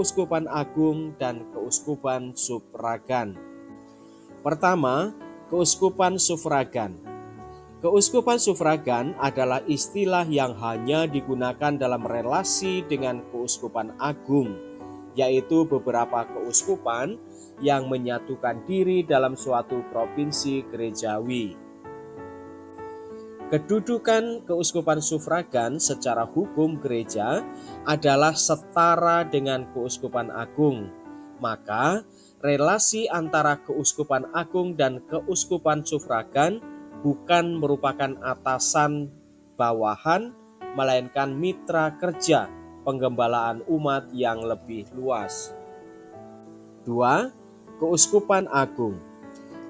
keuskupan agung dan keuskupan sufragan. Pertama, keuskupan sufragan. Keuskupan sufragan adalah istilah yang hanya digunakan dalam relasi dengan keuskupan agung, yaitu beberapa keuskupan yang menyatukan diri dalam suatu provinsi gerejawi. Kedudukan keuskupan sufragan secara hukum gereja adalah setara dengan keuskupan agung. Maka, relasi antara keuskupan agung dan keuskupan sufragan bukan merupakan atasan bawahan, melainkan mitra kerja penggembalaan umat yang lebih luas. 2. Keuskupan agung.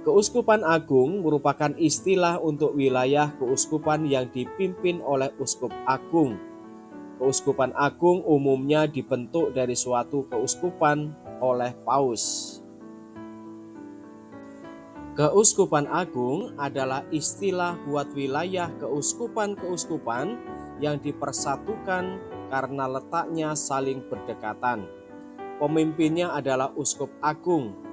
Keuskupan agung merupakan istilah untuk wilayah keuskupan yang dipimpin oleh uskup agung. Keuskupan agung umumnya dibentuk dari suatu keuskupan oleh paus. Keuskupan agung adalah istilah buat wilayah keuskupan-keuskupan yang dipersatukan karena letaknya saling berdekatan. Pemimpinnya adalah uskup agung.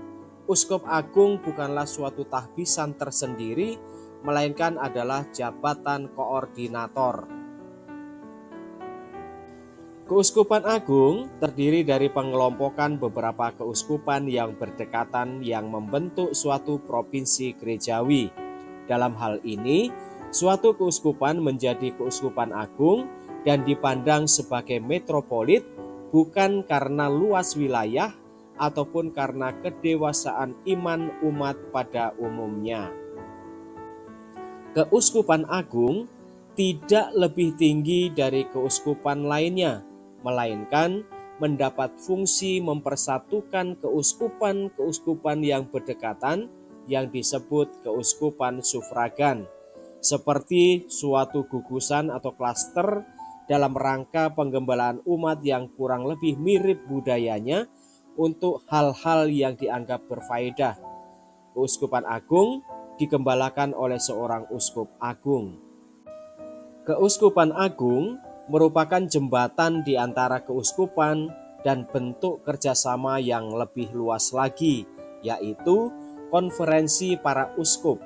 Uskup agung bukanlah suatu tahbisan tersendiri, melainkan adalah jabatan koordinator. Keuskupan agung terdiri dari pengelompokan beberapa keuskupan yang berdekatan yang membentuk suatu provinsi gerejawi. Dalam hal ini, suatu keuskupan menjadi keuskupan agung dan dipandang sebagai metropolit bukan karena luas wilayah ataupun karena kedewasaan iman umat pada umumnya. Keuskupan agung tidak lebih tinggi dari keuskupan lainnya, melainkan mendapat fungsi mempersatukan keuskupan-keuskupan yang berdekatan yang disebut keuskupan sufragan, seperti suatu gugusan atau klaster dalam rangka penggembalaan umat yang kurang lebih mirip budayanya untuk hal-hal yang dianggap berfaedah. Keuskupan agung digembalakan oleh seorang uskup agung. Keuskupan agung merupakan jembatan di antara keuskupan dan bentuk kerjasama yang lebih luas lagi, yaitu konferensi para uskup.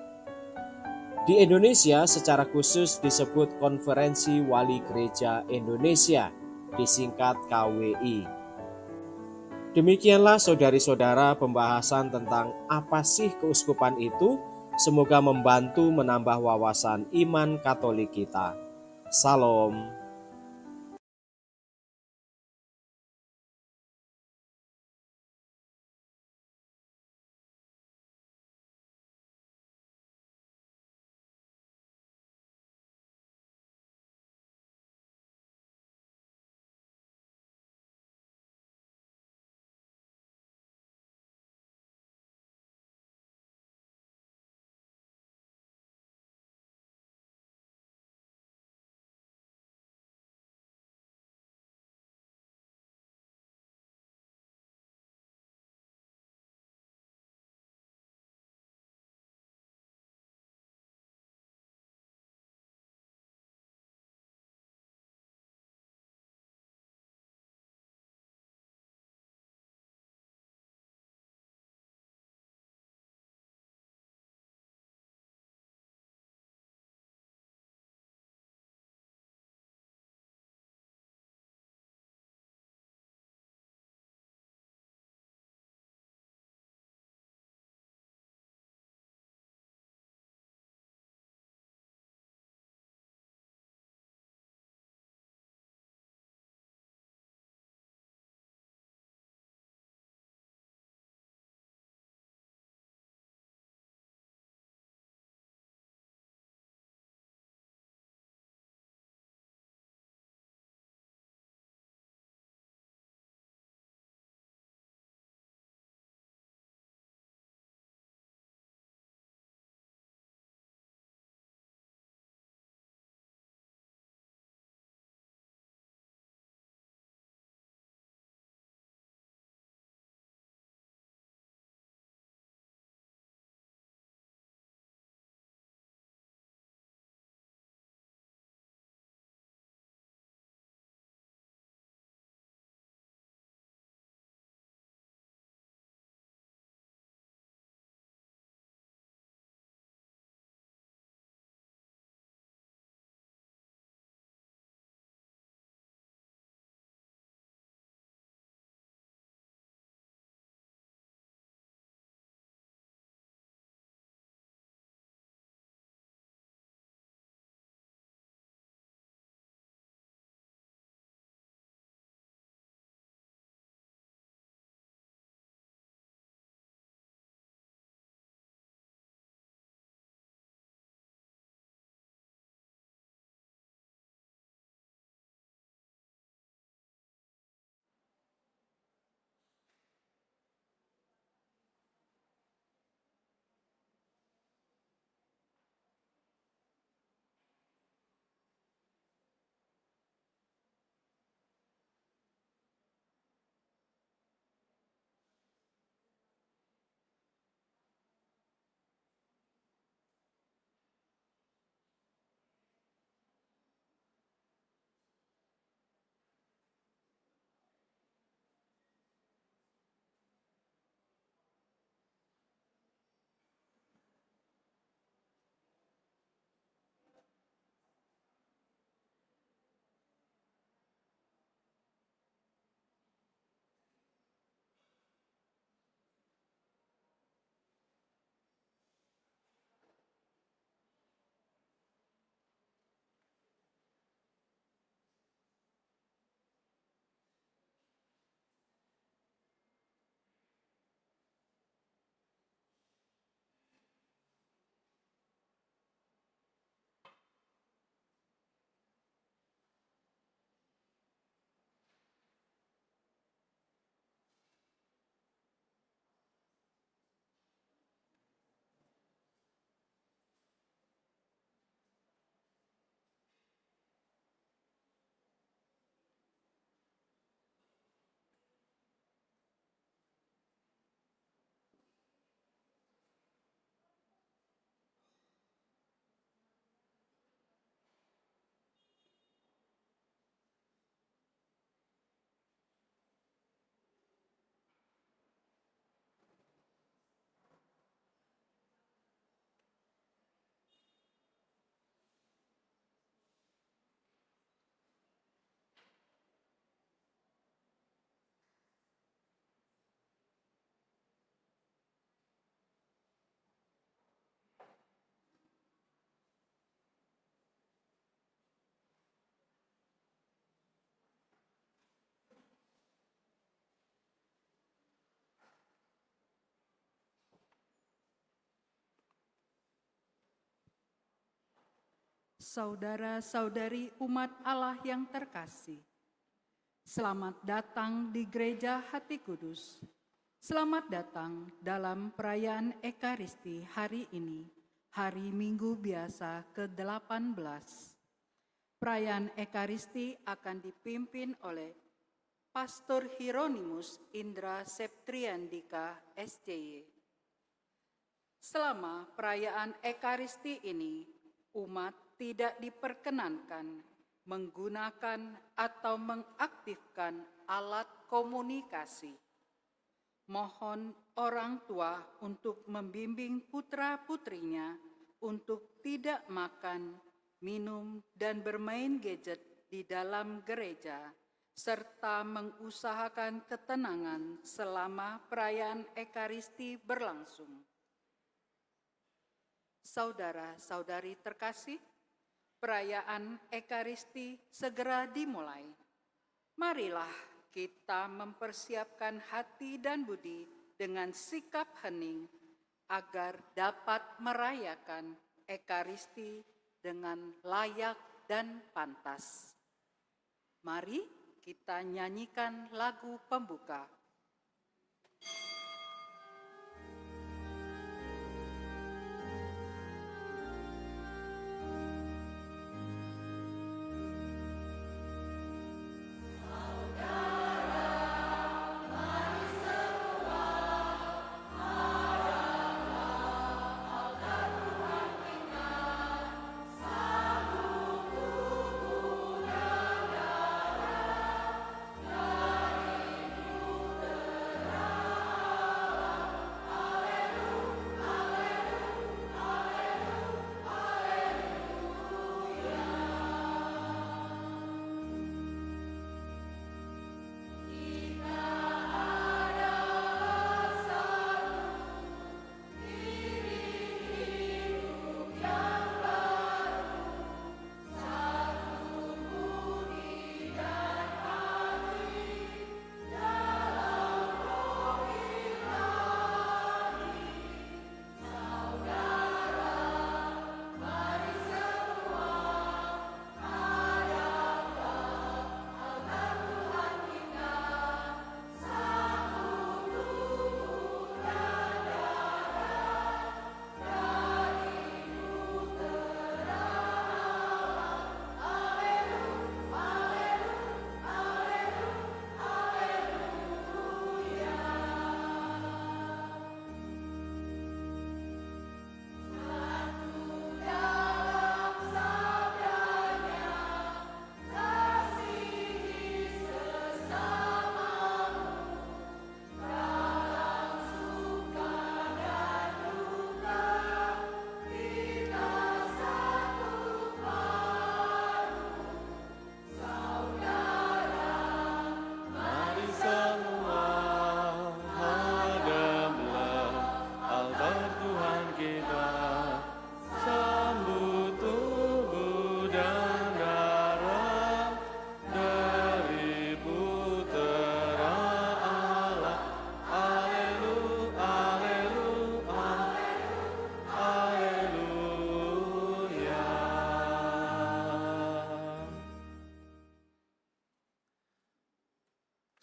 Di Indonesia secara khusus disebut Konferensi Wali Gereja Indonesia, disingkat KWI. Demikianlah saudari-saudara pembahasan tentang apa sih keuskupan itu. Semoga membantu menambah wawasan iman Katolik kita. Salam. Saudara-saudari umat Allah yang terkasih, selamat datang di Gereja Hati Kudus. Selamat datang dalam perayaan Ekaristi hari ini, hari Minggu Biasa ke-18. Perayaan Ekaristi akan dipimpin oleh Pastor Hieronymus Indra Septriandika, SCY. Selama perayaan Ekaristi ini, umat tidak diperkenankan menggunakan atau mengaktifkan alat komunikasi. Mohon orang tua untuk membimbing putra-putrinya untuk tidak makan, minum, dan bermain gadget di dalam gereja, serta mengusahakan ketenangan selama perayaan Ekaristi berlangsung. Saudara-saudari terkasih, perayaan Ekaristi segera dimulai. Marilah kita mempersiapkan hati dan budi dengan sikap hening agar dapat merayakan Ekaristi dengan layak dan pantas. Mari kita nyanyikan lagu pembuka.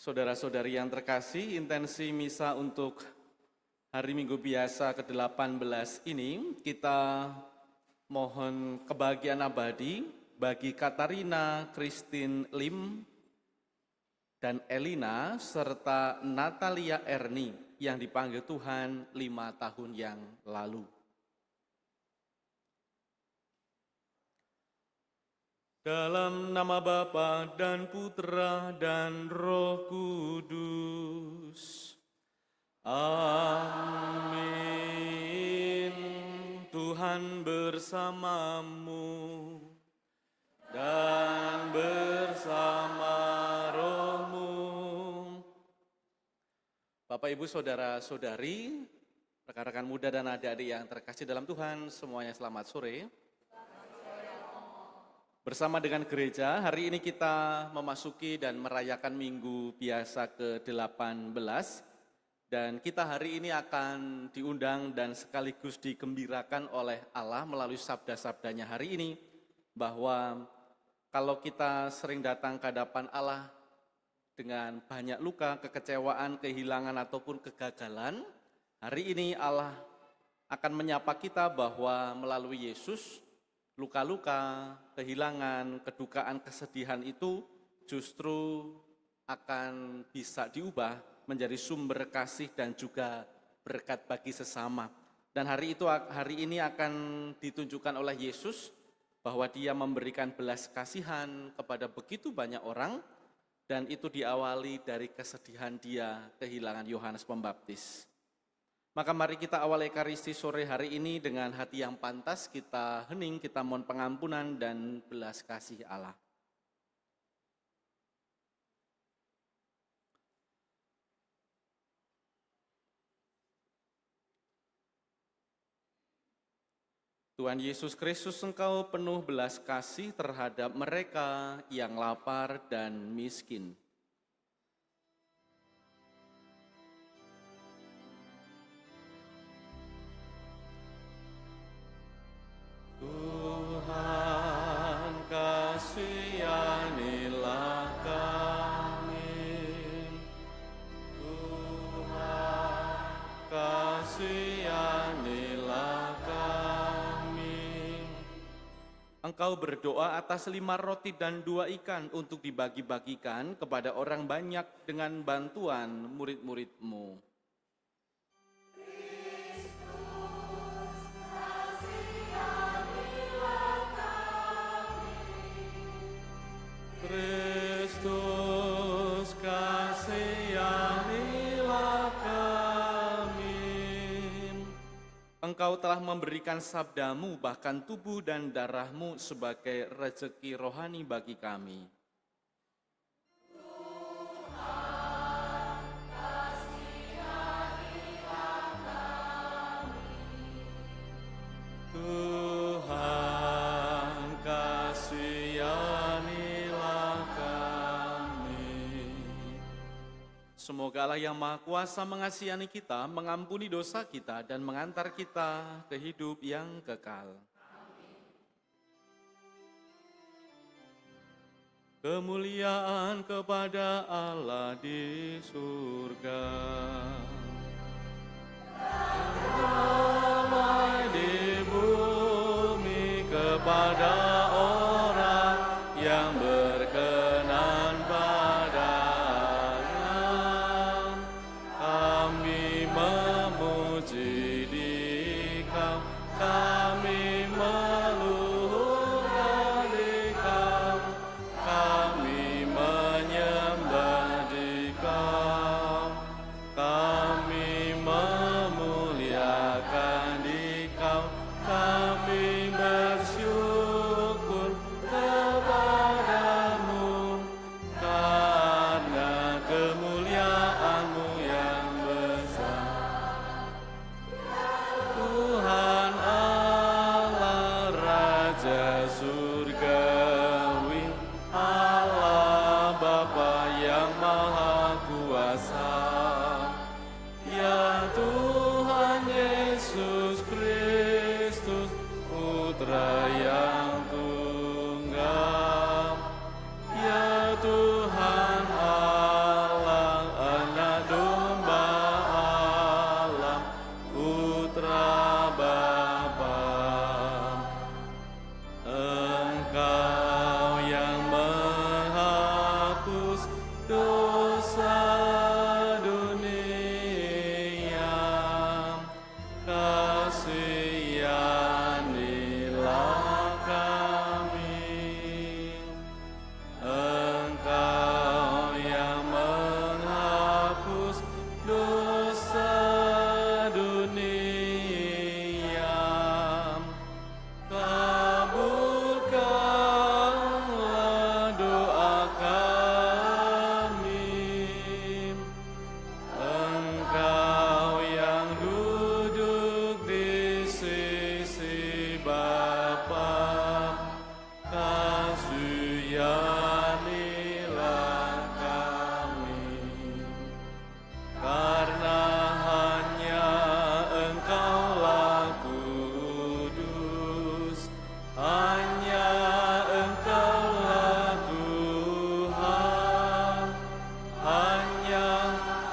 Saudara-saudari yang terkasih, intensi misa untuk hari Minggu Biasa ke-18 ini kita mohon kebahagiaan abadi bagi Katarina, Christine Lim, dan Elina, serta Natalia Erni yang dipanggil Tuhan 5 tahun yang lalu. Dalam nama Bapa dan Putra dan Roh Kudus. Amin. Tuhan bersamamu dan bersama rohmu. Bapak, Ibu, Saudara-saudari, rekan-rekan muda dan adik-adik yang terkasih dalam Tuhan, semuanya selamat sore. Bersama dengan gereja, hari ini kita memasuki dan merayakan Minggu Biasa ke-18, dan kita hari ini akan diundang dan sekaligus digembirakan oleh Allah melalui sabda-sabdanya hari ini, bahwa kalau kita sering datang ke hadapan Allah dengan banyak luka, kekecewaan, kehilangan ataupun kegagalan, hari ini Allah akan menyapa kita bahwa melalui Yesus, luka-luka, kehilangan, kedukaan, kesedihan itu justru akan bisa diubah menjadi sumber kasih dan juga berkat bagi sesama. Dan hari ini akan ditunjukkan oleh Yesus bahwa Dia memberikan belas kasihan kepada begitu banyak orang, dan itu diawali dari kesedihan Dia kehilangan Yohanes Pembaptis. Maka mari kita awal Ekaristi sore hari ini dengan hati yang pantas, kita hening, kita mohon pengampunan dan belas kasih Allah. Tuhan Yesus Kristus, Engkau penuh belas kasih terhadap mereka yang lapar dan miskin. Tuhan, kasihanilah kami. Tuhan, kasihanilah kami. Engkau berdoa atas 5 roti dan 2 ikan untuk dibagi-bagikan kepada orang banyak dengan bantuan murid-murid-Mu. Kristus, kasihanilah kami. Engkau telah memberikan sabda-Mu, bahkan tubuh dan darah-Mu sebagai rezeki rohani bagi kami. Tuhan, kasihanilah kami. Tuhan, kasihanilah kami. Semoga Allah yang Maha Kuasa mengasihani kita, mengampuni dosa kita, dan mengantar kita ke hidup yang kekal. Amin. Kemuliaan kepada Allah di surga. Damai di bumi kepada orang yang berkenan padanya. Kami memuji Dikau, kami meluhurkan Dikau, kami menyembah Dikau, kami memuliakan Dikau, kami bersyukur.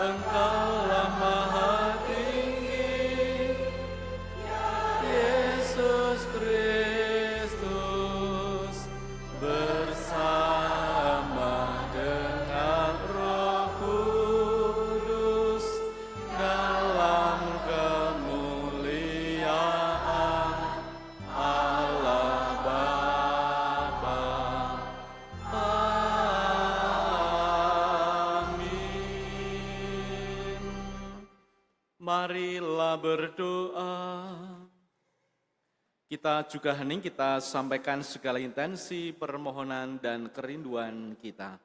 Engkaulah Maha Tinggi, Yesus Kristus, bersama dengan Roh Kudus, dalam kemuliaan Allah Bapa. Amin. Marilah berdoa. Kita juga hening, kita sampaikan segala intensi, permohonan, dan kerinduan kita.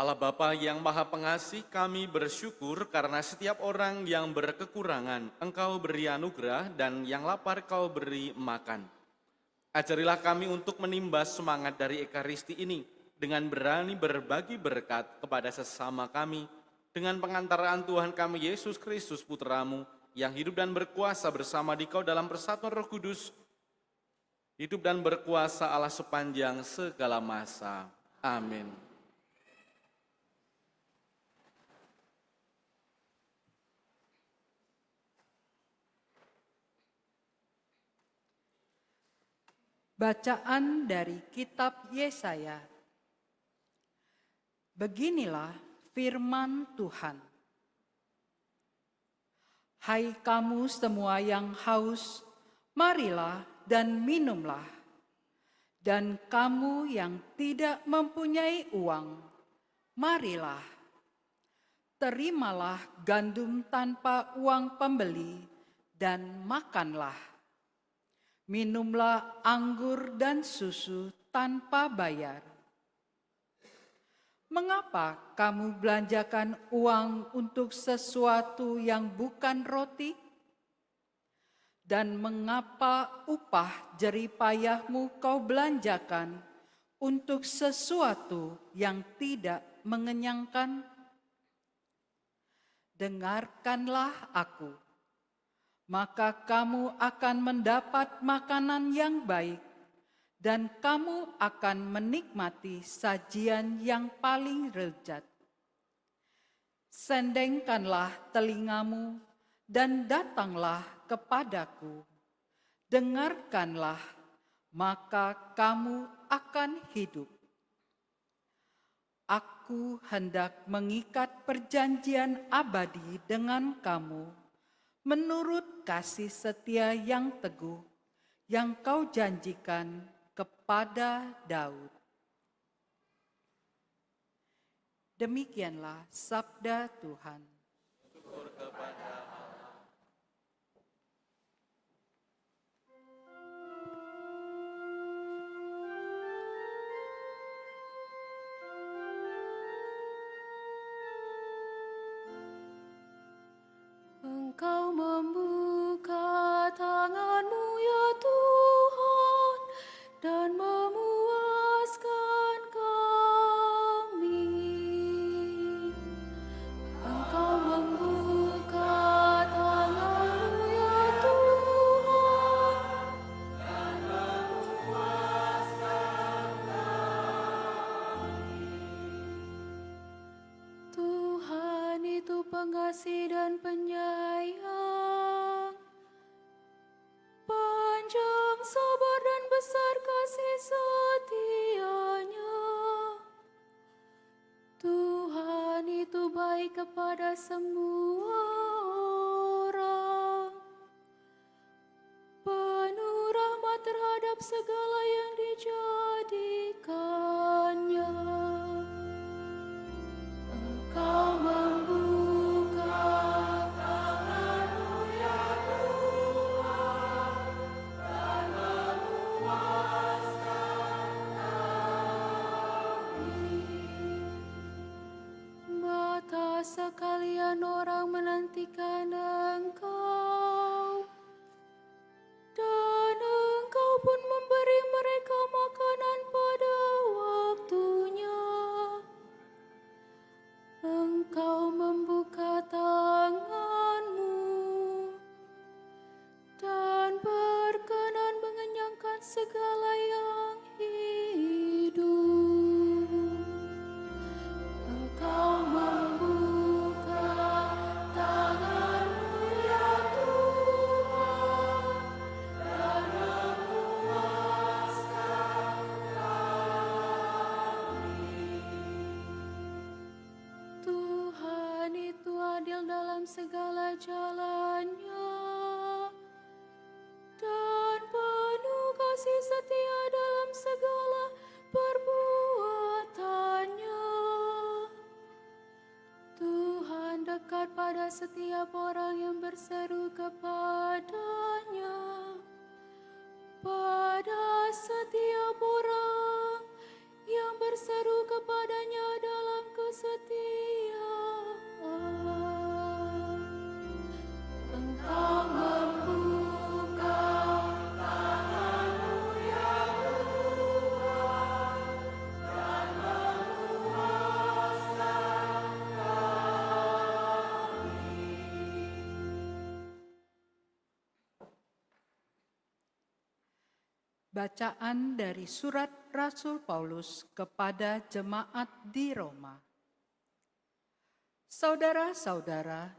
Allah Bapa yang Maha Pengasih, kami bersyukur karena setiap orang yang berkekurangan, Engkau beri anugerah, dan yang lapar Kau beri makan. Ajarilah kami untuk menimba semangat dari Ekaristi ini, dengan berani berbagi berkat kepada sesama kami, dengan pengantaraan Tuhan kami Yesus Kristus Putra-Mu, yang hidup dan berkuasa bersama Dikau dalam persatuan Roh Kudus, hidup dan berkuasa Allah sepanjang segala masa. Amin. Bacaan dari Kitab Yesaya. Beginilah firman Tuhan. Hai kamu semua yang haus, marilah dan minumlah. Dan kamu yang tidak mempunyai uang, marilah. Terimalah gandum tanpa uang pembeli dan makanlah. Minumlah anggur dan susu tanpa bayar. Mengapa kamu belanjakan uang untuk sesuatu yang bukan roti? Dan mengapa upah jerih payahmu kau belanjakan untuk sesuatu yang tidak mengenyangkan? Dengarkanlah aku, maka kamu akan mendapat makanan yang baik, dan kamu akan menikmati sajian yang paling lezat. Sendengkanlah telingamu dan datanglah kepadaku. Dengarkanlah, maka kamu akan hidup. Aku hendak mengikat perjanjian abadi dengan kamu, menurut kasih setia yang teguh yang kau janjikan kepada Daud. Demikianlah sabda Tuhan. Syukur kepada Allah. Engkau membuka tangan-Mu ya Tuhan, dan memuaskan kami. Engkau membuka tangan-Mu ya Tuhan, dan memuaskan kami. Tuhan itu pengasih dan penyayang, panjang sabar dan besar kasih setianya. Tuhan itu baik kepada semua orang, penuh rahmat terhadap segala yang dijadikannya. Engkau membuka tangan-Mu ya Tuhan, dan memuaskan kami. Mata sekalian orang menantikan Engkau, dan Engkau pun memberi mereka makan segala yang hidup. Engkau membuka tangan-Mu ya Tuhan, dan memuaskan kami. Tuhan itu adil dalam segala jalannya, dan penuh kasih setia dalam segala perbuatannya. Tuhan dekat pada setiap orang yang berseru kepadanya, pada setiap orang yang berseru kepadanya dalam kesetiaan. Engkau membuka tangan-Mu ya Tuhan, dan memuaskan kami. Bacaan dari surat Rasul Paulus kepada jemaat di Roma. Saudara-saudara,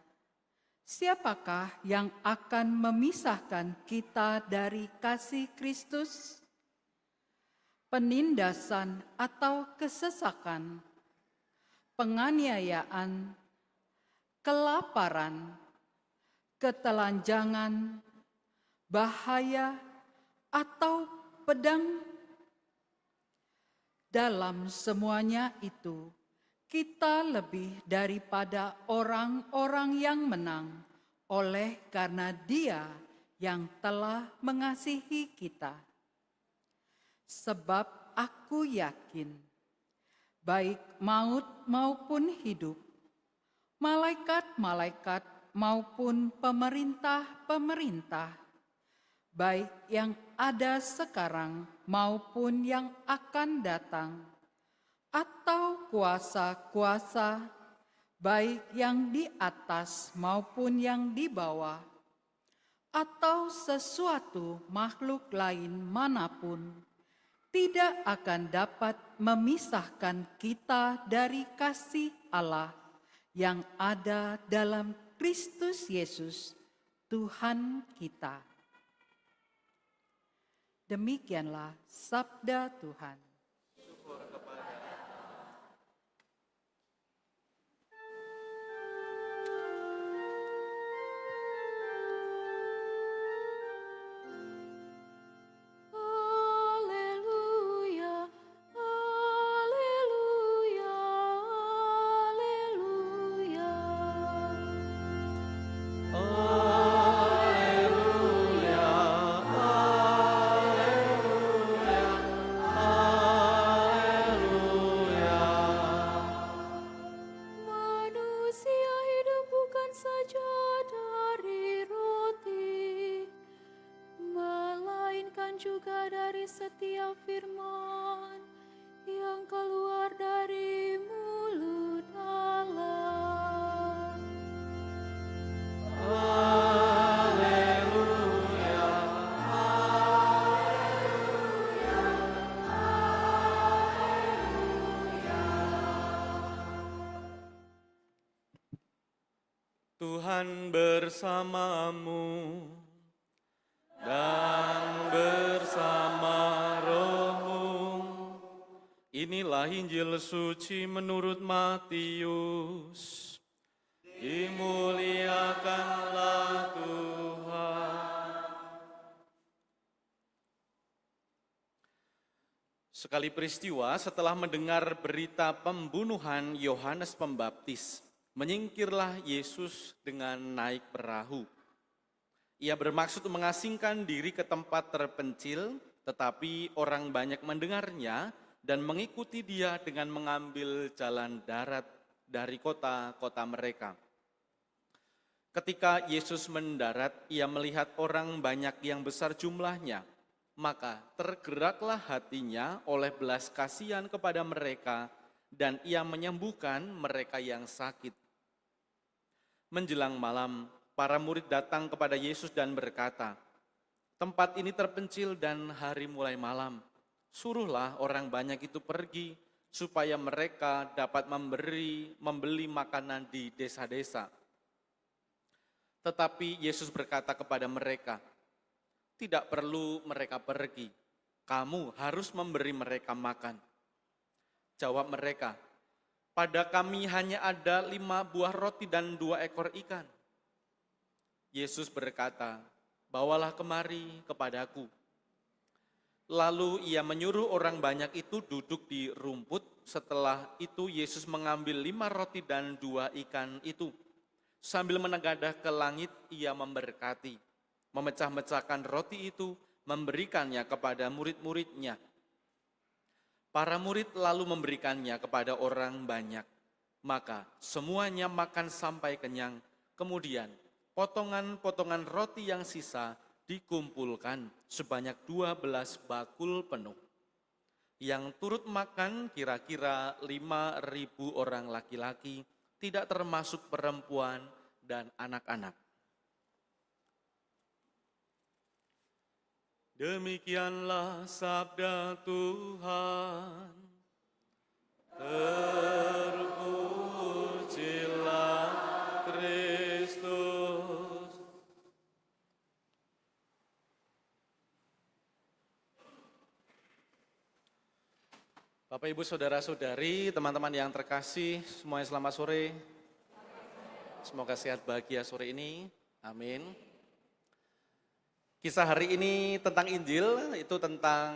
siapakah yang akan memisahkan kita dari kasih Kristus? Penindasan atau kesesakan, penganiayaan, kelaparan, ketelanjangan, bahaya, atau pedang? Dalam semuanya itu, kita lebih daripada orang-orang yang menang oleh karena Dia yang telah mengasihi kita. Sebab aku yakin, baik maut maupun hidup, malaikat-malaikat maupun pemerintah-pemerintah, baik yang ada sekarang maupun yang akan datang, atau kuasa-kuasa, baik yang di atas maupun yang di bawah, atau sesuatu makhluk lain manapun, tidak akan dapat memisahkan kita dari kasih Allah yang ada dalam Kristus Yesus, Tuhan kita. Demikianlah sabda Tuhan. Haleluya, haleluya, haleluya. Manusia hidup bukan saja dari roti, melainkan juga dari setiap firman yang keluar dari mulut Allah. Tuhan bersamamu dan bersama rohmu. Inilah Injil suci menurut Matius. Dimuliakanlah Tuhan. Sekali peristiwa setelah mendengar berita pembunuhan Yohanes Pembaptis, menyingkirlah Yesus dengan naik perahu. Ia bermaksud mengasingkan diri ke tempat terpencil, tetapi orang banyak mendengarnya dan mengikuti dia dengan mengambil jalan darat dari kota-kota mereka. Ketika Yesus mendarat, ia melihat orang banyak yang besar jumlahnya, maka tergeraklah hatinya oleh belas kasihan kepada mereka, dan ia menyembuhkan mereka yang sakit. Menjelang malam, para murid datang kepada Yesus dan berkata, Tempat ini terpencil dan hari mulai malam. Suruhlah orang banyak itu pergi, supaya mereka dapat membeli makanan di desa-desa. Tetapi Yesus berkata kepada mereka, tidak perlu mereka pergi, kamu harus memberi mereka makan. Jawab mereka, pada kami hanya ada 5 buah roti dan 2 ekor ikan. Yesus berkata, bawalah kemari kepadaku. Lalu ia menyuruh orang banyak itu duduk di rumput. Setelah itu Yesus mengambil 5 roti dan 2 ikan itu. Sambil menegadah ke langit, ia memberkati. Memecah-mecahkan roti itu, memberikannya kepada murid-muridnya. Para murid lalu memberikannya kepada orang banyak. Maka semuanya makan sampai kenyang. Kemudian potongan-potongan roti yang sisa dikumpulkan sebanyak 12 bakul penuh. Yang turut makan kira-kira 5.000 orang laki-laki, tidak termasuk perempuan dan anak-anak. Demikianlah sabda Tuhan. Terpujilah Kristus. Bapak, Ibu, Saudara-saudari, teman-teman yang terkasih, semuanya selamat sore. Semoga sehat bahagia sore ini. Amin. Kisah hari ini tentang Injil, itu tentang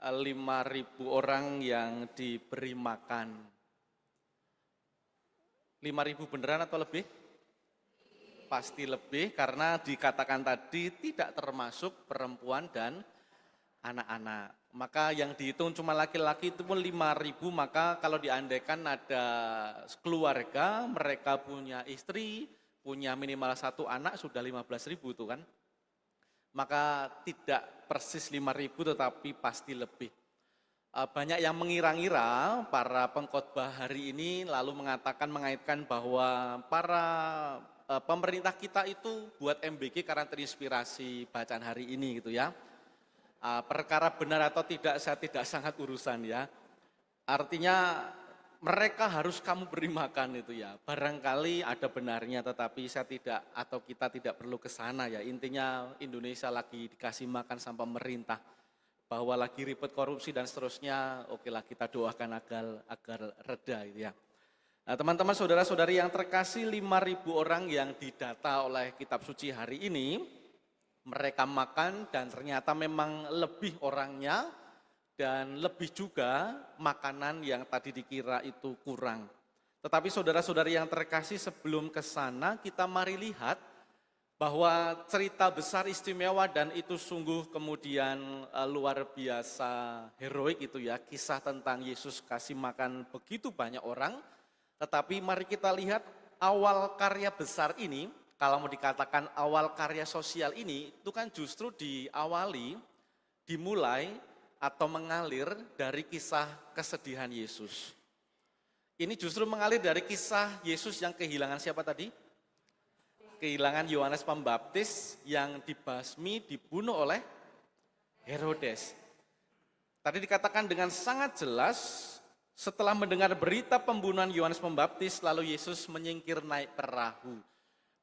5.000 orang yang diberi makan. 5.000 beneran atau lebih? Pasti lebih, karena dikatakan tadi tidak termasuk perempuan dan anak-anak. Maka yang dihitung cuma laki-laki itu pun 5.000, maka kalau diandaikan ada keluarga, mereka punya istri, punya minimal 1 anak, sudah 15.000 itu kan. Maka tidak persis 5.000 tetapi pasti lebih. Banyak yang mengira-ngira para pengkhotbah hari ini lalu mengaitkan bahwa para pemerintah kita itu buat MBG karena terinspirasi bacaan hari ini gitu ya. Perkara benar atau tidak saya tidak sangat urusan ya. Artinya mereka harus kamu beri makan itu ya. Barangkali ada benarnya tetapi saya tidak atau kita tidak perlu ke sana ya. Intinya Indonesia lagi dikasih makan sama pemerintah. Bahwa lagi ribet korupsi dan seterusnya, okelah kita doakan agar reda gitu ya. Nah, teman-teman saudara-saudari yang terkasih, 5.000 orang yang didata oleh kitab suci hari ini, mereka makan dan ternyata memang lebih orangnya dan lebih juga makanan yang tadi dikira itu kurang. Tetapi saudara-saudari yang terkasih, sebelum ke sana kita mari lihat bahwa cerita besar istimewa dan itu sungguh kemudian luar biasa heroik itu ya, kisah tentang Yesus kasih makan begitu banyak orang. Tetapi mari kita lihat awal karya besar ini, kalau mau dikatakan awal karya sosial ini, itu kan justru dimulai atau mengalir dari kisah kesedihan Yesus. Ini justru mengalir dari kisah Yesus yang kehilangan siapa tadi? Kehilangan Yohanes Pembaptis yang dibasmi, dibunuh oleh Herodes. Tadi dikatakan dengan sangat jelas, setelah mendengar berita pembunuhan Yohanes Pembaptis, lalu Yesus menyingkir naik perahu.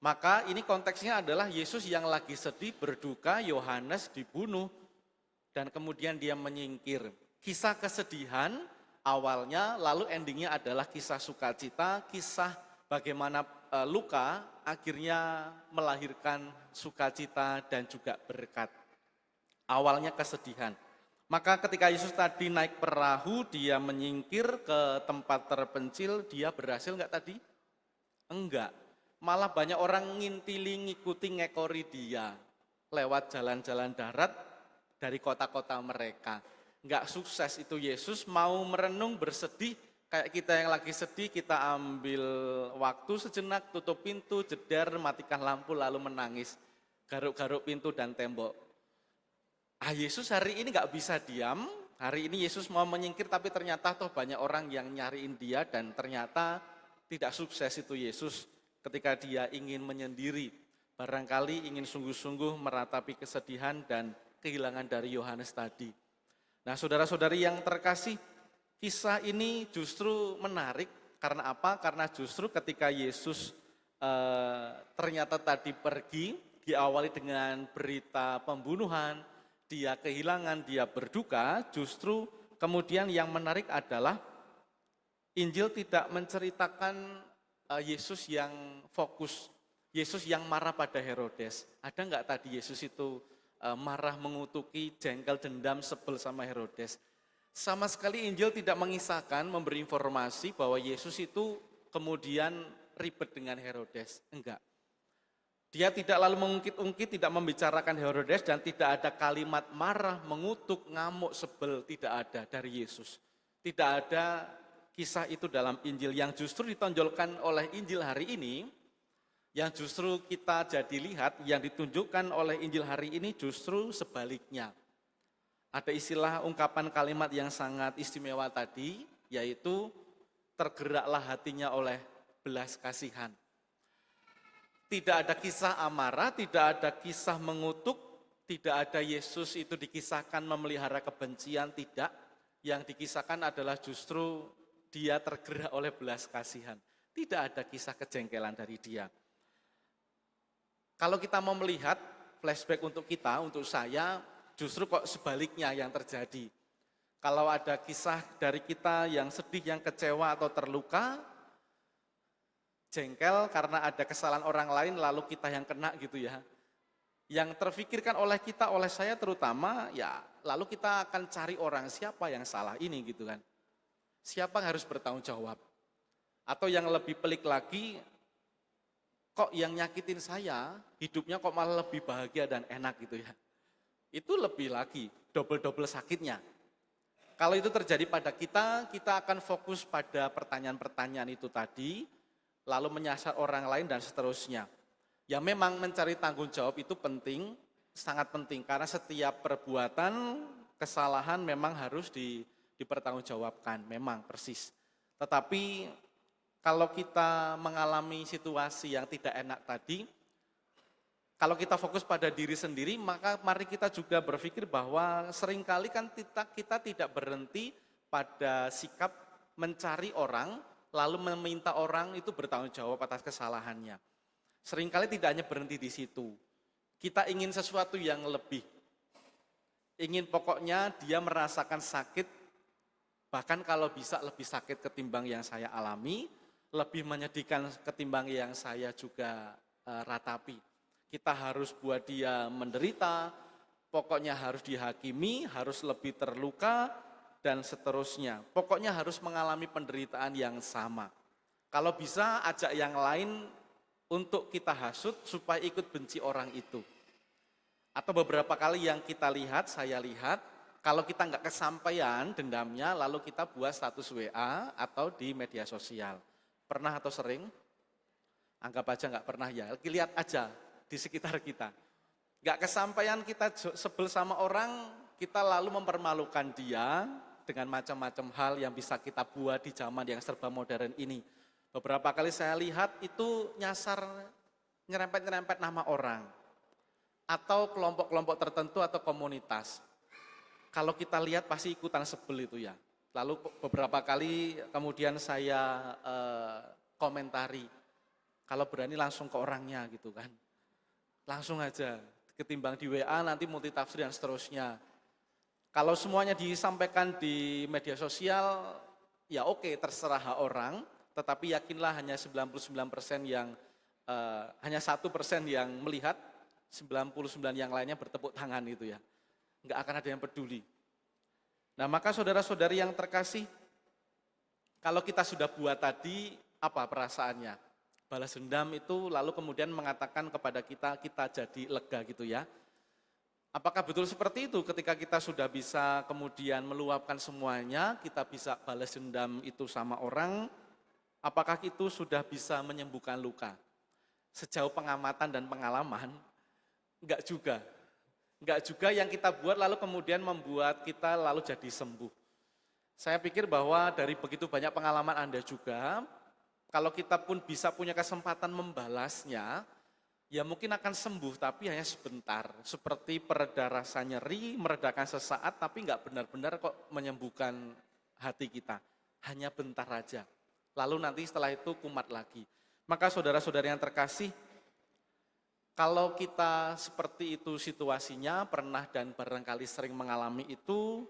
Maka ini konteksnya adalah Yesus yang lagi sedih, berduka, Yohanes dibunuh, dan kemudian dia menyingkir. Kisah kesedihan awalnya, lalu endingnya adalah kisah sukacita, kisah bagaimana Luka akhirnya melahirkan sukacita dan juga berkat. Awalnya kesedihan. Maka ketika Yesus tadi naik perahu, dia menyingkir ke tempat terpencil, dia berhasil enggak tadi? Enggak. Malah banyak orang ngintili, ngikuti, ngekori dia. Lewat jalan-jalan darat dari kota-kota mereka. Enggak sukses itu Yesus, mau merenung, bersedih. Kayak kita yang lagi sedih, kita ambil waktu sejenak, tutup pintu, jeder, matikan lampu, lalu menangis. Garuk-garuk pintu dan tembok. Yesus hari ini gak bisa diam, hari ini Yesus mau menyingkir, tapi ternyata toh banyak orang yang nyariin dia, dan ternyata tidak sukses itu Yesus ketika dia ingin menyendiri. barangkali ingin sungguh-sungguh meratapi kesedihan dan kehilangan dari Yohanes tadi. Nah, saudara-saudari yang terkasih, kisah ini justru menarik karena apa? Karena justru ketika Yesus ternyata tadi pergi, diawali dengan berita pembunuhan, dia kehilangan, dia berduka, justru kemudian yang menarik adalah Injil tidak menceritakan Yesus yang fokus, Yesus yang marah pada Herodes. Ada enggak tadi Yesus itu marah, mengutuki, jengkel, dendam, sebel sama Herodes? Sama sekali Injil tidak mengisahkan, memberi informasi bahwa Yesus itu kemudian ribet dengan Herodes. Enggak. Dia tidak lalu mengungkit-ungkit, tidak membicarakan Herodes, dan tidak ada kalimat marah, mengutuk, ngamuk, sebel, tidak ada dari Yesus. Tidak ada kisah itu dalam Injil. Yang justru ditonjolkan oleh Injil hari ini, yang justru kita jadi lihat, yang ditunjukkan oleh Injil hari ini justru sebaliknya. Ada istilah ungkapan kalimat yang sangat istimewa tadi, yaitu tergeraklah hatinya oleh belas kasihan. Tidak ada kisah amarah, tidak ada kisah mengutuk, tidak ada Yesus itu dikisahkan memelihara kebencian, tidak. Yang dikisahkan adalah justru dia tergerak oleh belas kasihan. Tidak ada kisah kejengkelan dari dia. Kalau kita mau melihat flashback untuk kita, untuk saya, justru kok sebaliknya yang terjadi. Kalau ada kisah dari kita yang sedih, yang kecewa atau terluka, jengkel karena ada kesalahan orang lain lalu kita yang kena gitu ya. Yang terfikirkan oleh kita, oleh saya terutama, ya lalu kita akan cari orang siapa yang salah ini gitu kan. Siapa yang harus bertanggung jawab. Atau yang lebih pelik lagi, kok yang nyakitin saya, hidupnya kok malah lebih bahagia dan enak gitu ya. Itu lebih lagi, double-double sakitnya. Kalau itu terjadi pada kita, kita akan fokus pada pertanyaan-pertanyaan itu tadi, lalu menyasar orang lain dan seterusnya. Ya memang mencari tanggung jawab itu penting, sangat penting, karena setiap perbuatan, kesalahan memang harus dipertanggungjawabkan, memang persis. Tetapi kalau kita mengalami situasi yang tidak enak tadi, kalau kita fokus pada diri sendiri, maka mari kita juga berpikir bahwa seringkali kan kita tidak berhenti pada sikap mencari orang, lalu meminta orang itu bertanggung jawab atas kesalahannya. Seringkali tidak hanya berhenti di situ. Kita ingin sesuatu yang lebih. Ingin pokoknya dia merasakan sakit, bahkan kalau bisa lebih sakit ketimbang yang saya alami, lebih menyedihkan ketimbang yang saya juga ratapi. Kita harus buat dia menderita, pokoknya harus dihakimi, harus lebih terluka, dan seterusnya. Pokoknya harus mengalami penderitaan yang sama. Kalau bisa ajak yang lain untuk kita hasut supaya ikut benci orang itu. Atau beberapa kali yang kita lihat, saya lihat, kalau kita nggak kesampaian dendamnya, lalu kita buat status WA atau di media sosial. Pernah atau sering? Anggap aja nggak pernah ya, lihat aja di sekitar kita. Nggak kesampaian kita sebel sama orang, kita lalu mempermalukan dia dengan macam-macam hal yang bisa kita buat di zaman yang serba modern ini. Beberapa kali saya lihat itu nyasar, nyerempet-nyerempet nama orang. Atau kelompok-kelompok tertentu atau komunitas. Kalau kita lihat pasti ikutan sebel itu ya. Lalu beberapa kali kemudian saya komentari, kalau berani langsung ke orangnya gitu kan. Langsung aja, ketimbang di WA nanti multitafsir dan seterusnya. Kalau semuanya disampaikan di media sosial, ya oke, terserah hak orang, tetapi yakinlah hanya 99% yang, hanya 1% yang melihat, 99 yang lainnya bertepuk tangan itu ya. Enggak akan ada yang peduli. Nah maka saudara-saudari yang terkasih, kalau kita sudah buat tadi, apa perasaannya? Balas dendam itu lalu kemudian mengatakan kepada kita jadi lega gitu ya. Apakah betul seperti itu ketika kita sudah bisa kemudian meluapkan semuanya, kita bisa balas dendam itu sama orang, apakah itu sudah bisa menyembuhkan luka? Sejauh pengamatan dan pengalaman, enggak juga. Enggak juga yang kita buat lalu kemudian membuat kita lalu jadi sembuh. Saya pikir bahwa dari begitu banyak pengalaman Anda juga, kalau kita pun bisa punya kesempatan membalasnya, ya mungkin akan sembuh tapi hanya sebentar. Seperti pereda rasa nyeri, meredakan sesaat tapi nggak benar-benar kok menyembuhkan hati kita. Hanya bentar aja. Lalu nanti setelah itu kumat lagi. Maka saudara-saudara yang terkasih, kalau kita seperti itu situasinya, pernah dan barangkali sering mengalami itu,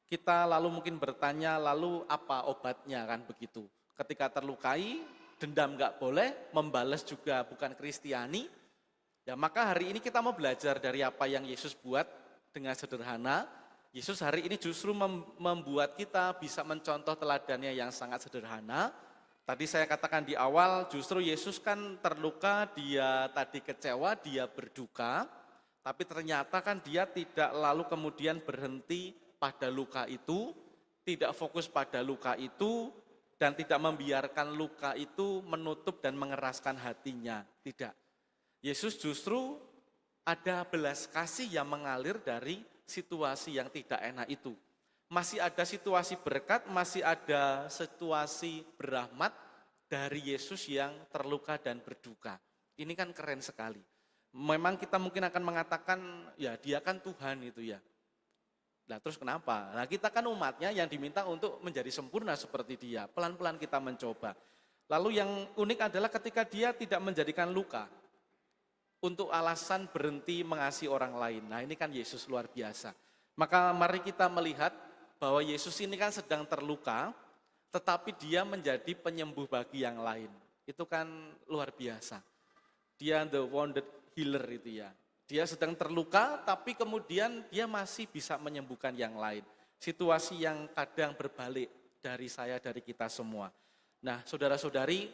kita lalu mungkin bertanya, lalu apa obatnya kan begitu. Ketika terlukai, dendam nggak boleh, membalas juga bukan Kristiani. Ya maka hari ini kita mau belajar dari apa yang Yesus buat dengan sederhana. Yesus hari ini justru membuat kita bisa mencontoh teladannya yang sangat sederhana. Tadi saya katakan di awal, justru Yesus kan terluka, dia tadi kecewa, dia berduka. Tapi ternyata kan dia tidak lalu kemudian berhenti pada luka itu, tidak fokus pada luka itu, dan tidak membiarkan luka itu menutup dan mengeraskan hatinya. Tidak. Yesus justru ada belas kasih yang mengalir dari situasi yang tidak enak itu. Masih ada situasi berkat, masih ada situasi berahmat dari Yesus yang terluka dan berduka. Ini kan keren sekali. Memang kita mungkin akan mengatakan, ya dia kan Tuhan itu ya. Nah terus kenapa? Nah kita kan umatnya yang diminta untuk menjadi sempurna seperti dia. Pelan-pelan kita mencoba. Lalu yang unik adalah ketika dia tidak menjadikan luka untuk alasan berhenti mengasihi orang lain. Nah ini kan Yesus luar biasa. Maka mari kita melihat bahwa Yesus ini kan sedang terluka, tetapi dia menjadi penyembuh bagi yang lain. Itu kan luar biasa. Dia the wounded healer itu ya. Dia sedang terluka, tapi kemudian dia masih bisa menyembuhkan yang lain. Situasi yang kadang berbalik dari saya, dari kita semua. Nah saudara-saudari,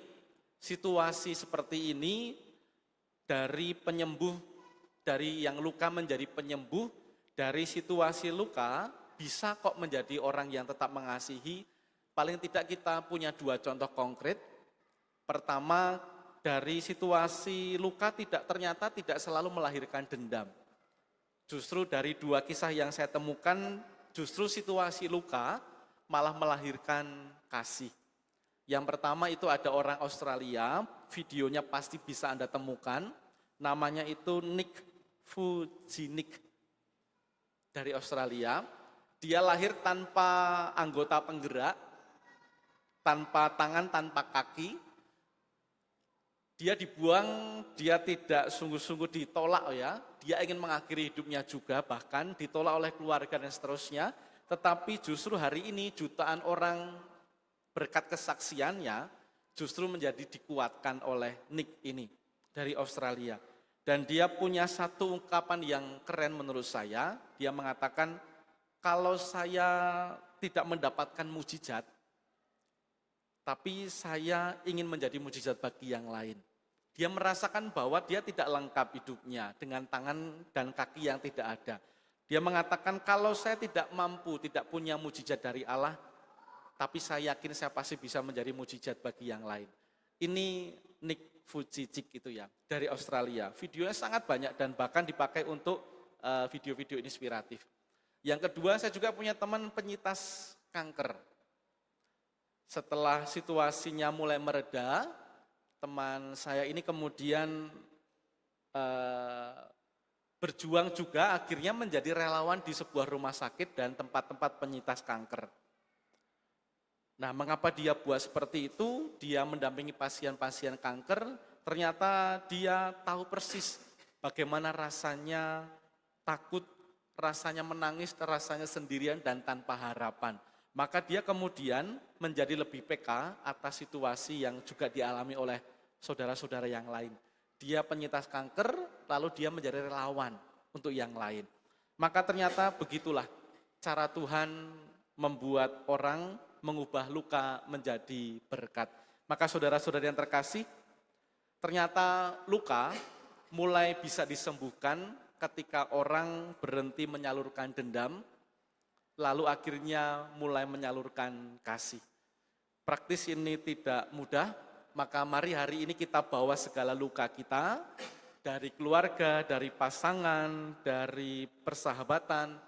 situasi seperti ini, dari penyembuh, dari yang luka menjadi penyembuh, dari situasi luka bisa kok menjadi orang yang tetap mengasihi. Paling tidak kita punya dua contoh konkret. Pertama, dari situasi luka ternyata tidak selalu melahirkan dendam. Justru dari dua kisah yang saya temukan, justru situasi luka malah melahirkan kasih. Yang pertama itu ada orang Australia, videonya pasti bisa Anda temukan, namanya itu Nick Vujicic dari Australia. Dia lahir tanpa anggota penggerak, tanpa tangan, tanpa kaki. Dia dibuang, dia tidak sungguh-sungguh ditolak ya. Dia ingin mengakhiri hidupnya juga, bahkan ditolak oleh keluarga dan seterusnya. Tetapi justru hari ini jutaan orang berkat kesaksiannya justru menjadi dikuatkan oleh Nick ini dari Australia. Dan dia punya satu ungkapan yang keren menurut saya. Dia mengatakan, kalau saya tidak mendapatkan mujizat, tapi saya ingin menjadi mujizat bagi yang lain. Dia merasakan bahwa dia tidak lengkap hidupnya dengan tangan dan kaki yang tidak ada. Dia mengatakan, kalau saya tidak mampu, tidak punya mujizat dari Allah, tapi saya yakin saya pasti bisa menjadi mujizat bagi yang lain. Ini Nick Vujicic itu ya, dari Australia. Videonya sangat banyak dan bahkan dipakai untuk video-video inspiratif. Yang kedua, saya juga punya teman penyintas kanker. Setelah situasinya mulai mereda, teman saya ini kemudian berjuang juga akhirnya menjadi relawan di sebuah rumah sakit dan tempat-tempat penyintas kanker. Nah, mengapa dia buat seperti itu? Dia mendampingi pasien-pasien kanker, ternyata dia tahu persis bagaimana rasanya takut, rasanya menangis, rasanya sendirian dan tanpa harapan. Maka dia kemudian menjadi lebih peka atas situasi yang juga dialami oleh saudara-saudara yang lain. Dia penyintas kanker, lalu dia menjadi relawan untuk yang lain. Maka ternyata begitulah cara Tuhan membuat orang mengubah luka menjadi berkat. Maka saudara-saudara yang terkasih, ternyata luka mulai bisa disembuhkan ketika orang berhenti menyalurkan dendam, lalu akhirnya mulai menyalurkan kasih. Praktis ini tidak mudah, maka mari hari ini kita bawa segala luka kita, dari keluarga, dari pasangan, dari persahabatan,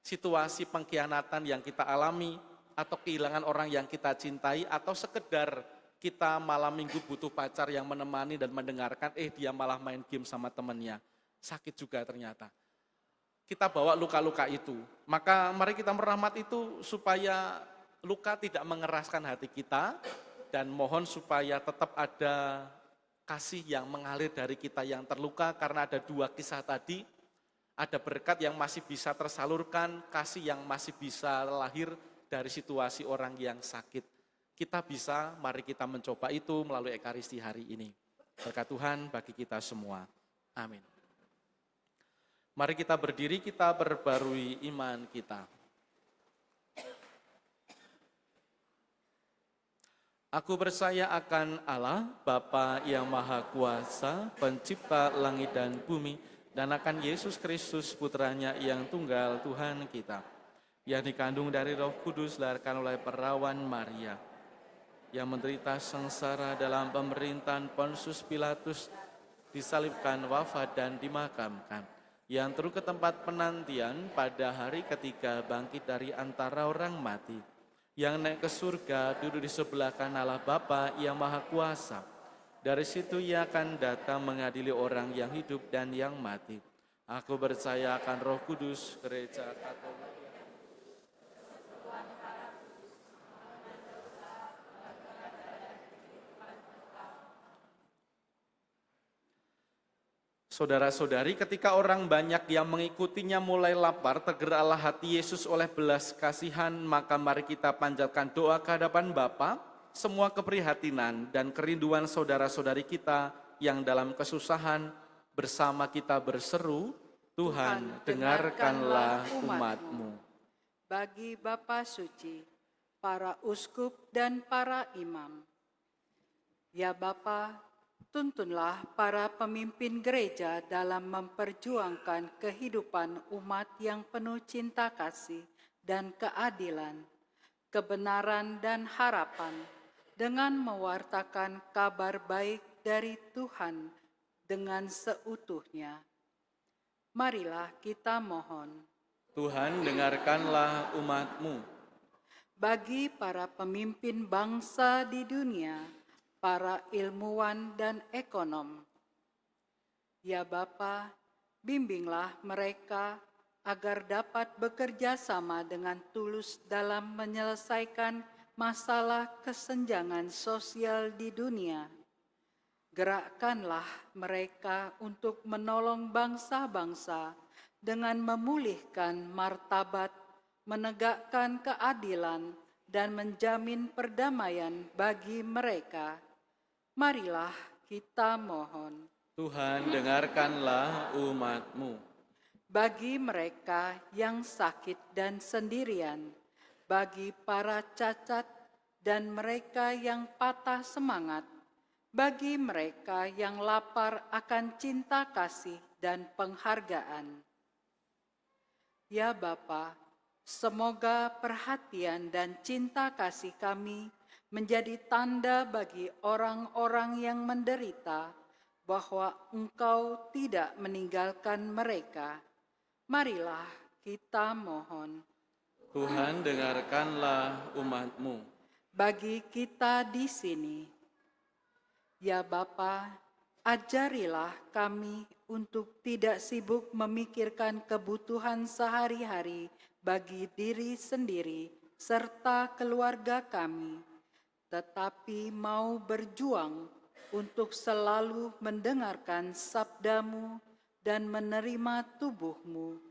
situasi pengkhianatan yang kita alami, atau kehilangan orang yang kita cintai, atau sekedar kita malam minggu butuh pacar yang menemani dan mendengarkan, dia malah main game sama temannya. Sakit juga ternyata. Kita bawa luka-luka itu. Maka mari kita merahmat itu supaya luka tidak mengeraskan hati kita, dan mohon supaya tetap ada kasih yang mengalir dari kita yang terluka, karena ada 2 kisah tadi, ada berkat yang masih bisa tersalurkan, kasih yang masih bisa lahir dari situasi orang yang sakit. Kita bisa, mari kita mencoba itu melalui Ekaristi hari ini. Berkat Tuhan bagi kita semua. Amin. Mari kita berdiri, kita perbarui iman kita. Aku percaya akan Allah, Bapa yang Maha Kuasa, pencipta langit dan bumi, dan akan Yesus Kristus, putranya yang tunggal Tuhan kita, yang dikandung dari Roh Kudus, dilahirkan oleh perawan Maria, yang menderita sengsara dalam pemerintahan Pontius Pilatus, disalibkan, wafat, dan dimakamkan, yang turun ke tempat penantian, pada hari ketiga bangkit dari antara orang mati, yang naik ke surga, duduk di sebelah kanan Allah Bapa yang Maha Kuasa. Dari situ Ia akan datang mengadili orang yang hidup dan yang mati. Aku percaya akan Roh Kudus, Gereja Katolik. Saudara-saudari, ketika orang banyak yang mengikutinya mulai lapar, tergeraklah hati Yesus oleh belas kasihan, maka mari kita panjatkan doa ke hadapan Bapa. Semua keprihatinan dan kerinduan saudara-saudari kita yang dalam kesusahan, bersama kita berseru, Tuhan, dengarkanlah umat-Mu. Bagi Bapa Suci, para uskup dan para imam, ya Bapa, tuntunlah para pemimpin gereja dalam memperjuangkan kehidupan umat yang penuh cinta kasih dan keadilan, kebenaran dan harapan, dengan mewartakan kabar baik dari Tuhan dengan seutuhnya. Marilah kita mohon. Tuhan, dengarkanlah umat-Mu. Bagi para pemimpin bangsa di dunia, para ilmuwan dan ekonom, ya Bapa, bimbinglah mereka agar dapat bekerja sama dengan tulus dalam menyelesaikan masalah kesenjangan sosial di dunia. Gerakkanlah mereka untuk menolong bangsa-bangsa dengan memulihkan martabat, menegakkan keadilan, dan menjamin perdamaian bagi mereka. Marilah kita mohon. Tuhan, dengarkanlah umat-Mu. Bagi mereka yang sakit dan sendirian, bagi para cacat dan mereka yang patah semangat, bagi mereka yang lapar akan cinta kasih dan penghargaan. Ya Bapa, semoga perhatian dan cinta kasih kami menjadi tanda bagi orang-orang yang menderita bahwa Engkau tidak meninggalkan mereka. Marilah kita mohon. Tuhan, dengarkanlah umat-Mu. Bagi kita di sini, ya Bapa, ajarilah kami untuk tidak sibuk memikirkan kebutuhan sehari-hari bagi diri sendiri serta keluarga kami, tetapi mau berjuang untuk selalu mendengarkan sabda-Mu dan menerima tubuh-Mu,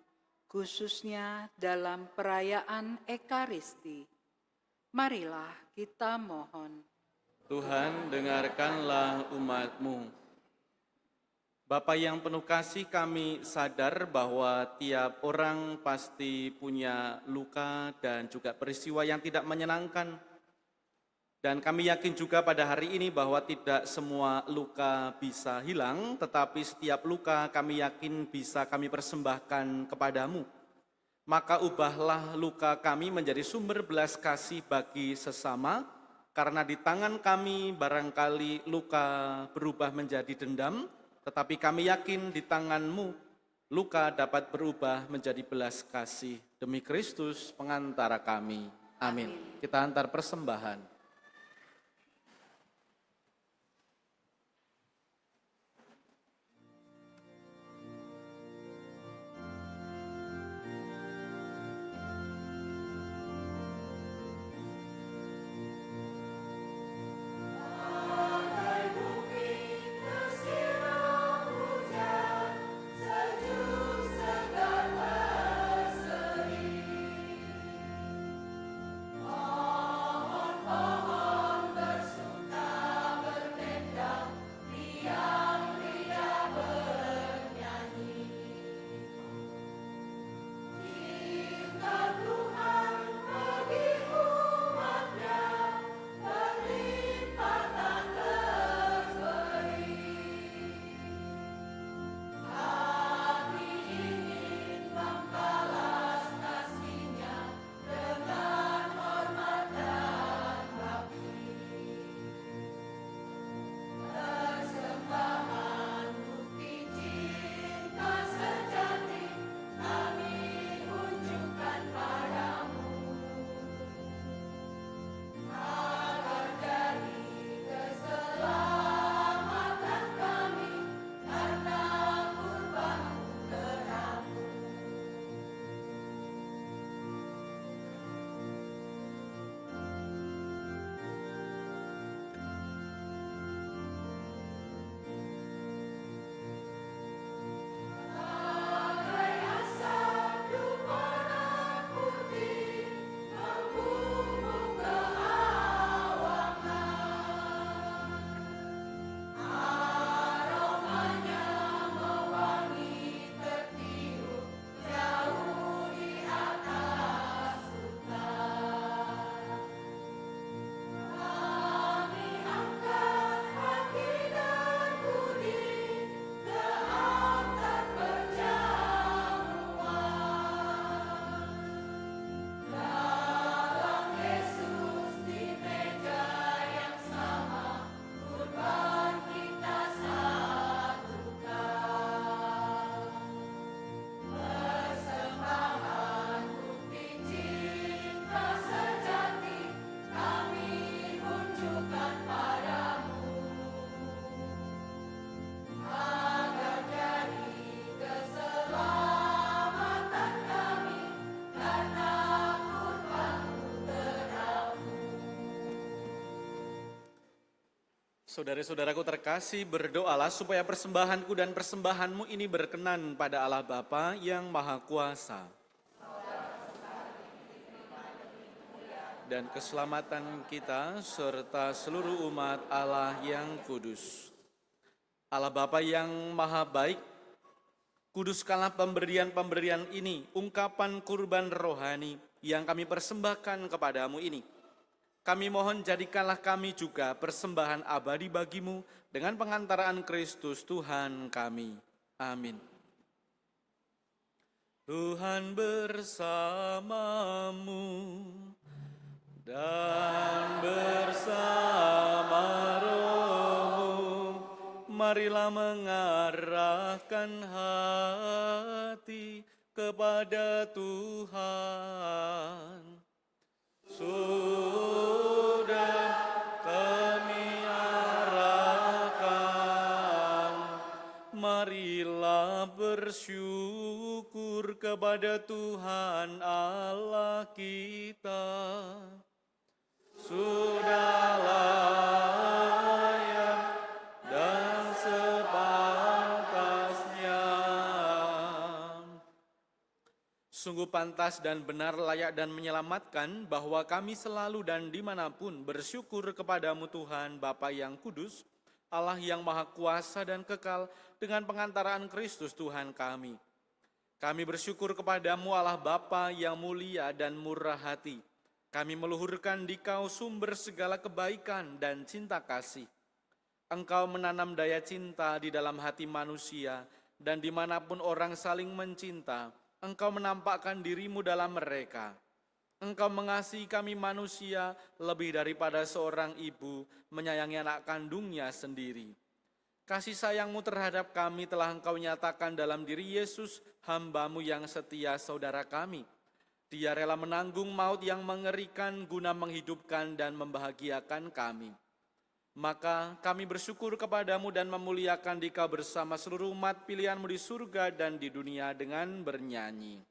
khususnya dalam perayaan Ekaristi. Marilah kita mohon. Tuhan, dengarkanlah umat-Mu. Bapa yang penuh kasih, kami sadar bahwa tiap orang pasti punya luka dan juga peristiwa yang tidak menyenangkan. Dan kami yakin juga pada hari ini bahwa tidak semua luka bisa hilang, tetapi setiap luka kami yakin bisa kami persembahkan kepadamu. Maka ubahlah luka kami menjadi sumber belas kasih bagi sesama, karena di tangan kami barangkali luka berubah menjadi dendam, tetapi kami yakin di tangan-Mu luka dapat berubah menjadi belas kasih. Demi Kristus pengantara kami. Amin. Kita antar persembahan. Saudara-saudaraku terkasih, berdoalah supaya persembahanku dan persembahanmu ini berkenan pada Allah Bapa yang Maha Kuasa. Dan keselamatan kita serta seluruh umat Allah yang kudus. Allah Bapa yang Maha Baik, kuduskanlah pemberian-pemberian ini, ungkapan kurban rohani yang kami persembahkan kepadamu ini. Kami mohon jadikanlah kami juga persembahan abadi bagimu dengan pengantaraan Kristus Tuhan kami. Amin. Tuhan bersamamu dan bersama rohmu. Marilah mengarahkan hati kepada Tuhan. Sudah kami arahkan, marilah bersyukur kepada Tuhan Allah kita. Sudah layak dan sepantasnya. Sungguh pantas dan benar, layak dan menyelamatkan bahwa kami selalu dan dimanapun bersyukur kepadamu Tuhan Bapa yang kudus, Allah yang maha kuasa dan kekal dengan pengantaraan Kristus Tuhan kami. Kami bersyukur kepadamu Allah Bapa yang mulia dan murah hati. Kami meluhurkan Dikau sumber segala kebaikan dan cinta kasih. Engkau menanam daya cinta di dalam hati manusia dan dimanapun orang saling mencinta, Engkau menampakkan dirimu dalam mereka. Engkau mengasihi kami manusia lebih daripada seorang ibu menyayangi anak kandungnya sendiri. Kasih sayangmu terhadap kami telah Engkau nyatakan dalam diri Yesus, hamba-Mu yang setia saudara kami. Dia rela menanggung maut yang mengerikan guna menghidupkan dan membahagiakan kami. Maka kami bersyukur kepadamu dan memuliakan Dikau bersama seluruh umat pilihanmu di surga dan di dunia dengan bernyanyi.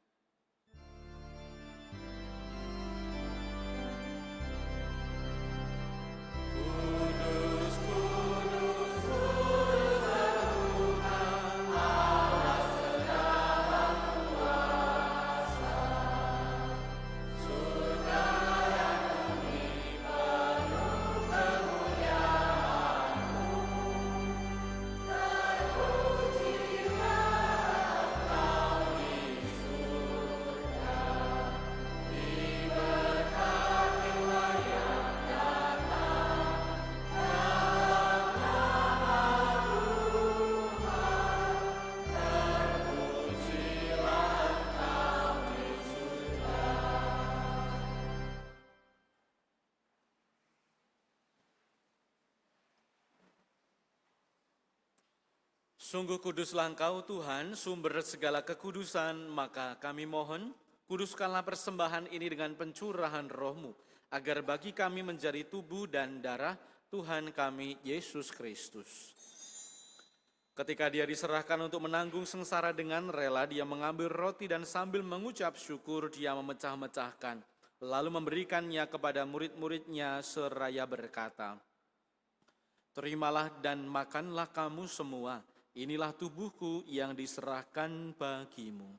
Sungguh kuduslah Engkau Tuhan, sumber segala kekudusan, maka kami mohon, kuduskanlah persembahan ini dengan pencurahan roh-Mu, agar bagi kami menjadi tubuh dan darah Tuhan kami, Yesus Kristus. Ketika Dia diserahkan untuk menanggung sengsara dengan rela, Dia mengambil roti dan sambil mengucap syukur, Dia memecah-mecahkan, lalu memberikannya kepada murid-muridnya seraya berkata, "Terimalah dan makanlah kamu semua. Inilah tubuhku yang diserahkan bagimu."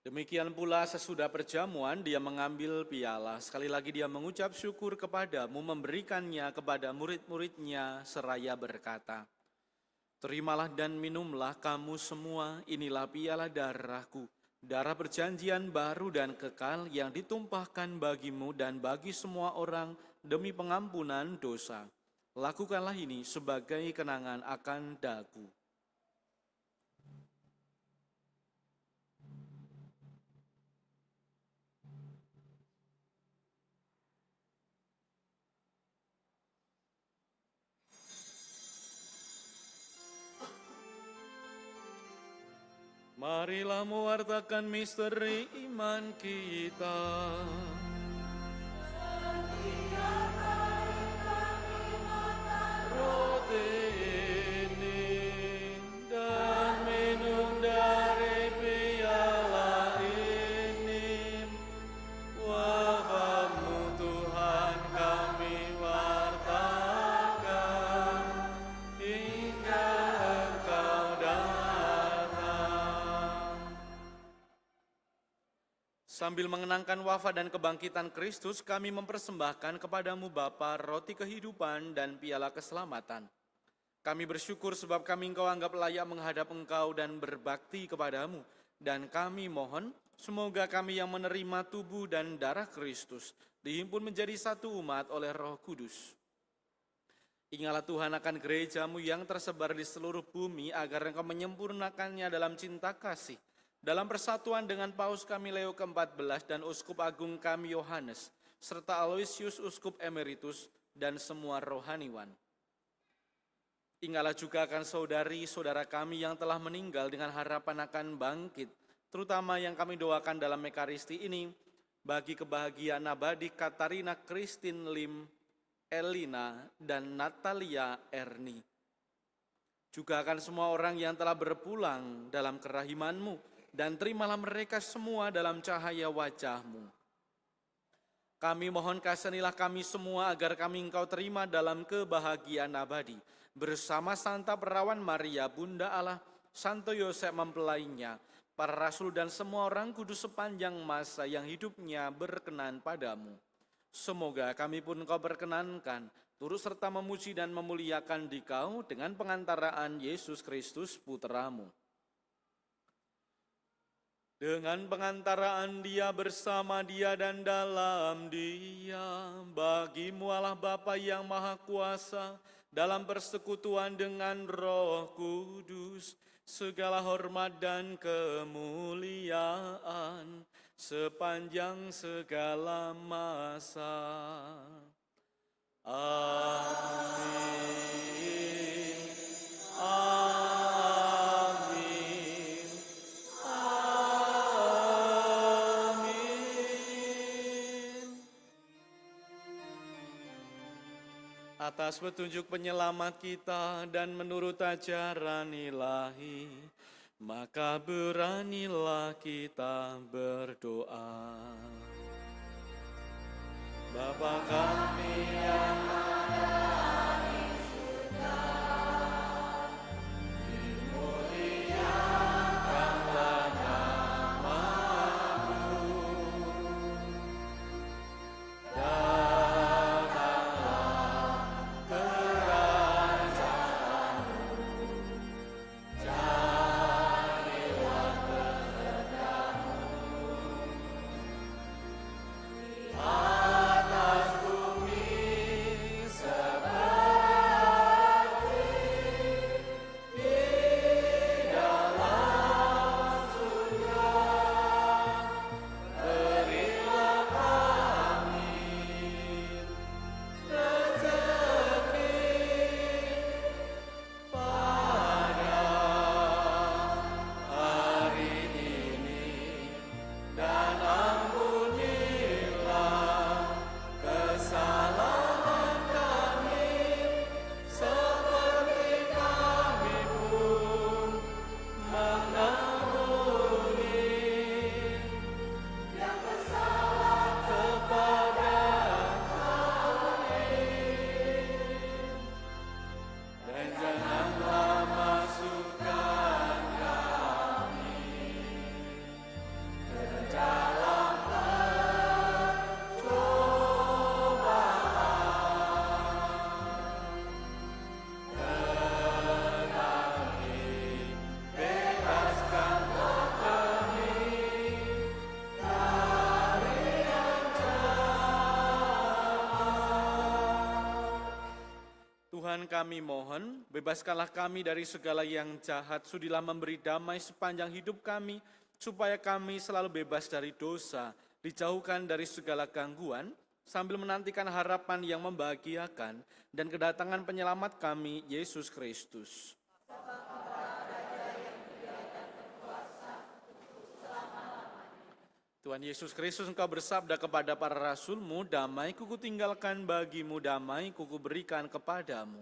Demikian pula sesudah perjamuan Dia mengambil piala. Sekali lagi Dia mengucap syukur kepadamu, memberikannya kepada murid-muridnya seraya berkata, "Terimalah dan minumlah kamu semua, inilah piala darahku, darah perjanjian baru dan kekal yang ditumpahkan bagimu dan bagi semua orang demi pengampunan dosa. Lakukanlah ini sebagai kenangan akan daku." Marilah mewartakan misteri iman kita. roti ini dan minum dari piala ini, wafat-Mu Tuhan kami wartakan hingga Engkau datang. Sambil mengenangkan wafat dan kebangkitan Kristus, kami mempersembahkan kepadamu Bapa roti kehidupan dan piala keselamatan. Kami bersyukur sebab kami Engkau anggap layak menghadap Engkau dan berbakti kepadamu. Dan kami mohon, semoga kami yang menerima tubuh dan darah Kristus dihimpun menjadi satu umat oleh Roh Kudus. Ingatlah Tuhan akan gerejamu yang tersebar di seluruh bumi agar Engkau menyempurnakannya dalam cinta kasih. Dalam persatuan dengan Paus kami Leo ke-14 dan Uskup Agung kami Yohanes, serta Aloysius Uskup Emeritus dan semua rohaniwan. Ingatlah juga akan saudari-saudara kami yang telah meninggal dengan harapan akan bangkit, terutama yang kami doakan dalam Ekaristi ini, bagi kebahagiaan abadi Katarina Christine Lim, Elina, dan Natalia Erni. Juga akan semua orang yang telah berpulang dalam kerahiman-Mu, dan terimalah mereka semua dalam cahaya wajah-Mu. Kami mohon kasihanilah kami semua agar kami Engkau terima dalam kebahagiaan abadi, bersama Santa Perawan Maria, Bunda Allah, Santo Yosef mempelainya, para rasul dan semua orang kudus sepanjang masa yang hidupnya berkenan padamu. Semoga kami pun Engkau berkenankan, turut serta memuji dan memuliakan Dikau dengan pengantaraan Yesus Kristus Putra-Mu. Dengan pengantaraan Dia, bersama Dia, dan dalam Dia, bagi-Mu Allah Bapa yang Maha Kuasa, dalam persekutuan dengan Roh Kudus, segala hormat dan kemuliaan sepanjang segala masa. Amin. Amin. Atas petunjuk penyelamat kita dan menurut ajaran ilahi, maka beranilah kita berdoa. Bapa kami yang ada di surga, dimuliakanlah nama-Mu. Tuhan kami mohon, bebaskanlah kami dari segala yang jahat, sudilah memberi damai sepanjang hidup kami, supaya kami selalu bebas dari dosa, dijauhkan dari segala gangguan, sambil menantikan harapan yang membahagiakan, dan kedatangan penyelamat kami, Yesus Kristus. Tuhan Yesus Kristus, Engkau bersabda kepada para rasul-Mu, damai kuku tinggalkan bagimu, damai kuku berikan kepadamu.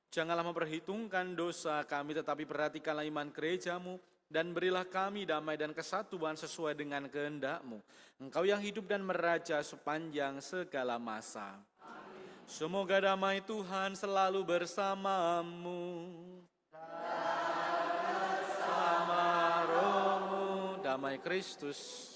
Janganlah memperhitungkan dosa kami, tetapi perhatikanlah iman gerejamu, dan berilah kami damai dan kesatuan sesuai dengan kehendak-Mu. Engkau yang hidup dan meraja sepanjang segala masa. Semoga damai Tuhan selalu bersamamu. Bersama rohmu, damai Kristus.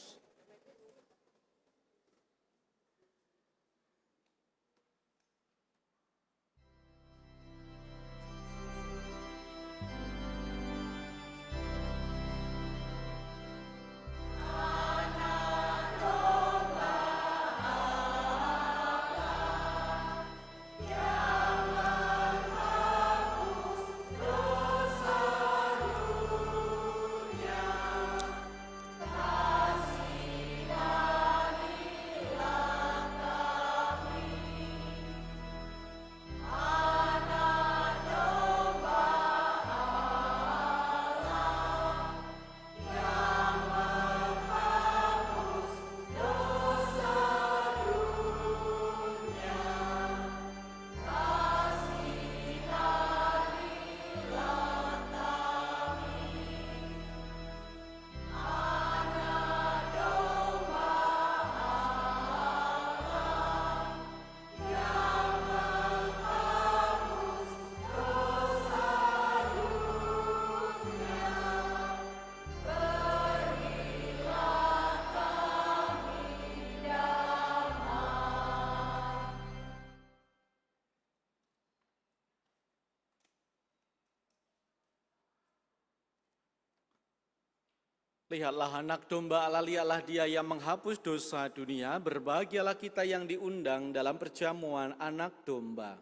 Lihatlah anak domba Allah, lihatlah dia yang menghapus dosa dunia. Berbahagialah kita yang diundang dalam perjamuan anak domba.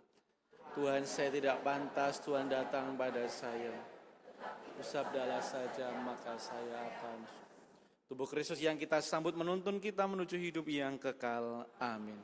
Tuhan, saya tidak pantas Tuhan datang pada saya. Bersabdalah saja maka saya akan. Tubuh Kristus yang kita sambut menuntun kita menuju hidup yang kekal. Amin.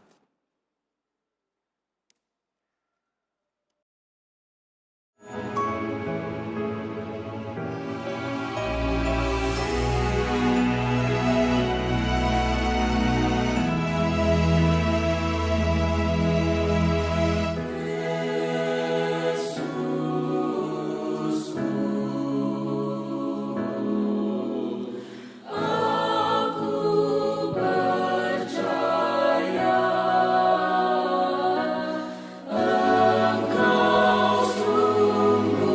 Engkau sungguh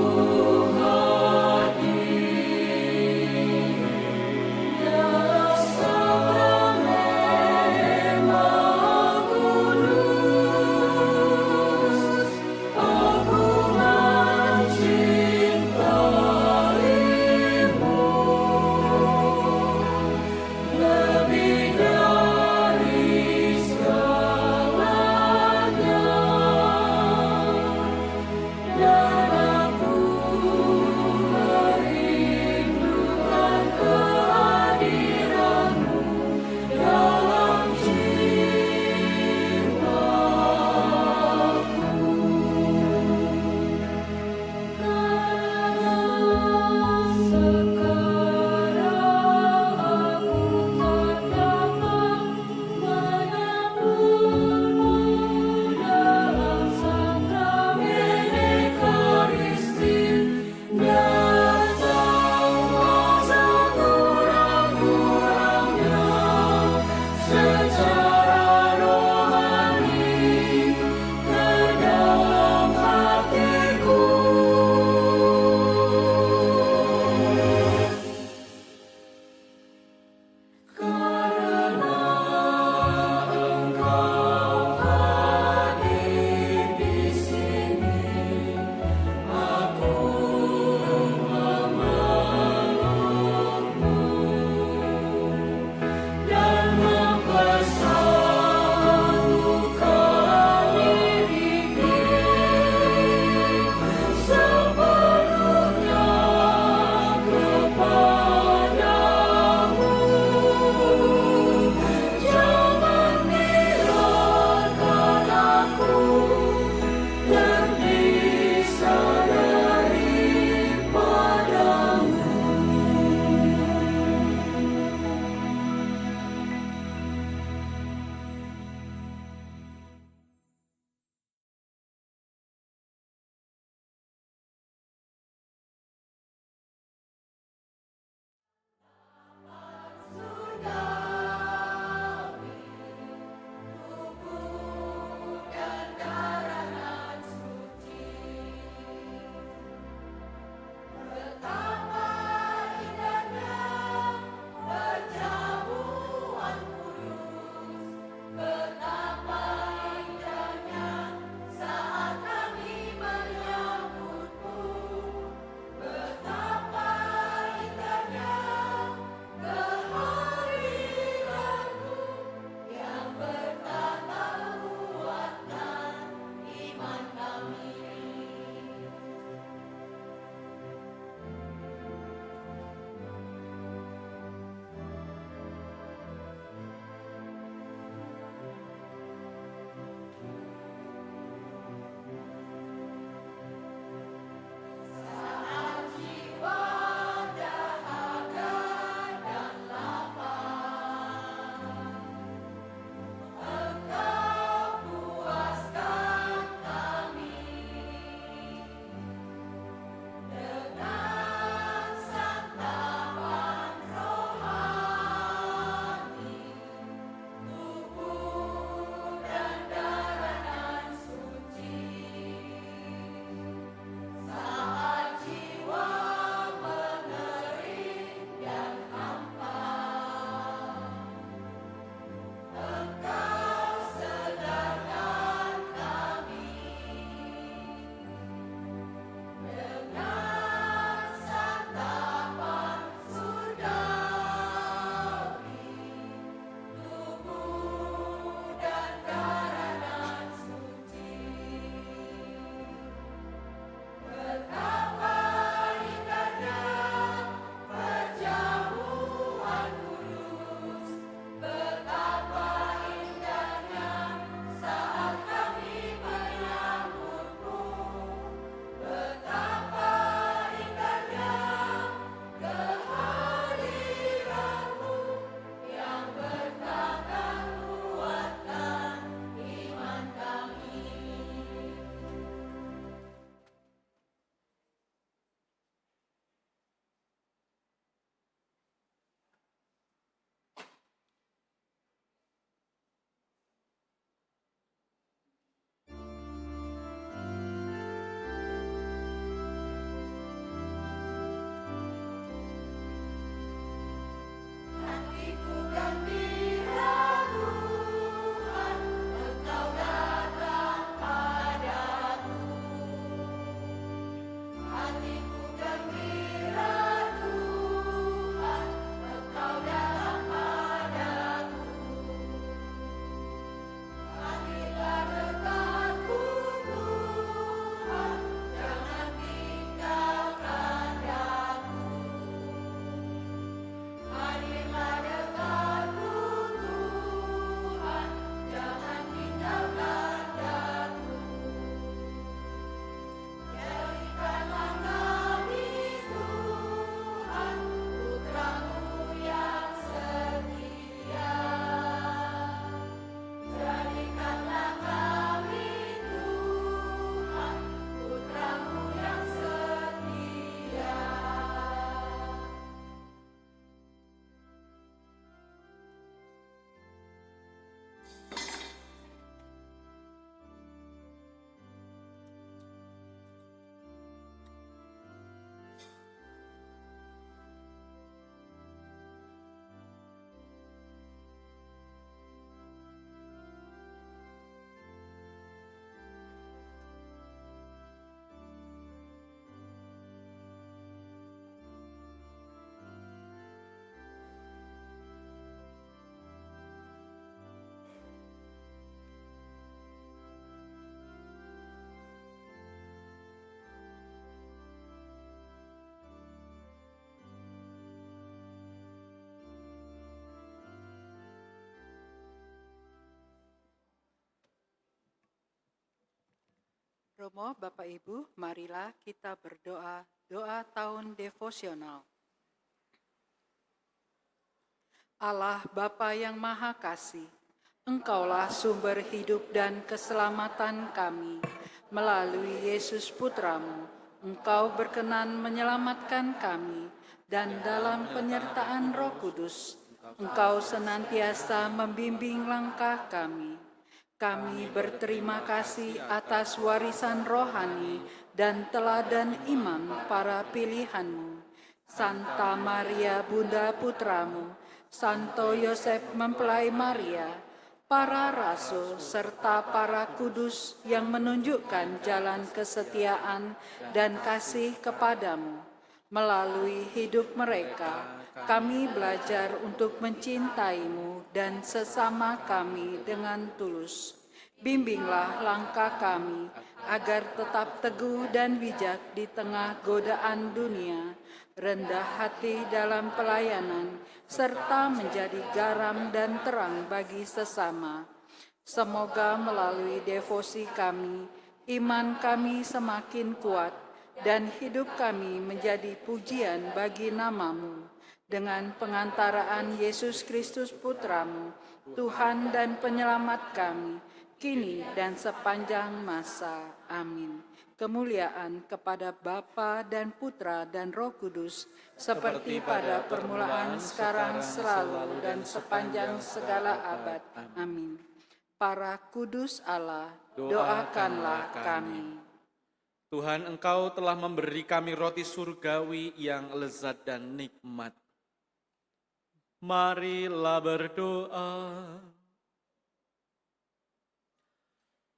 Romo, Bapak Ibu, marilah kita berdoa, doa tahun devosional. Allah Bapa yang Maha Kasih, Engkaulah sumber hidup dan keselamatan kami. Melalui Yesus Putramu, Engkau berkenan menyelamatkan kami, dan dalam penyertaan Roh Kudus, Engkau senantiasa membimbing langkah kami. Kami berterima kasih atas warisan rohani dan teladan iman para pilihan-Mu. Santa Maria Bunda Putramu, Santo Yosef mempelai Maria, para rasul serta para kudus yang menunjukkan jalan kesetiaan dan kasih kepadamu. Melalui hidup mereka, kami belajar untuk mencintai-Mu dan sesama kami dengan tulus. Bimbinglah langkah kami agar tetap teguh dan bijak di tengah godaan dunia, rendah hati dalam pelayanan, serta menjadi garam dan terang bagi sesama. Semoga melalui devosi kami, iman kami semakin kuat, dan hidup kami menjadi pujian bagi nama-Mu. Dengan pengantaraan Yesus Kristus Putramu, Tuhan dan Penyelamat kami, kini dan sepanjang masa. Amin. Kemuliaan kepada Bapa dan Putra dan Roh Kudus, seperti pada permulaan, sekarang, selalu, dan sepanjang segala abad. Amin. Para kudus Allah, doakanlah kami. Tuhan, Engkau telah memberi kami roti surgawi yang lezat dan nikmat. Marilah berdoa.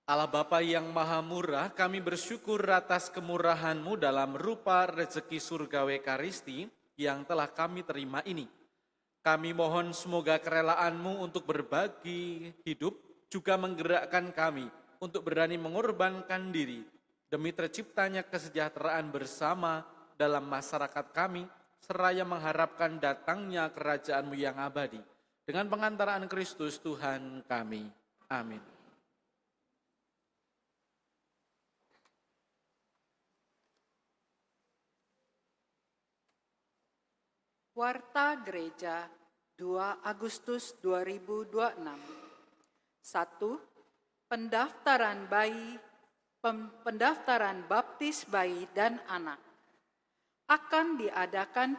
Allah Bapa yang Maha Murah, kami bersyukur atas kemurahan-Mu dalam rupa rezeki surgawi Ekaristi yang telah kami terima ini. Kami mohon semoga kerelaan-Mu untuk berbagi hidup juga menggerakkan kami untuk berani mengorbankan diri demi terciptanya kesejahteraan bersama dalam masyarakat kami, seraya mengharapkan datangnya kerajaan-Mu yang abadi. Dengan pengantaraan Kristus Tuhan kami. Amin. Warta Gereja 2 Agustus 2026. 1. Pendaftaran baptis bayi dan anak. Akan diadakan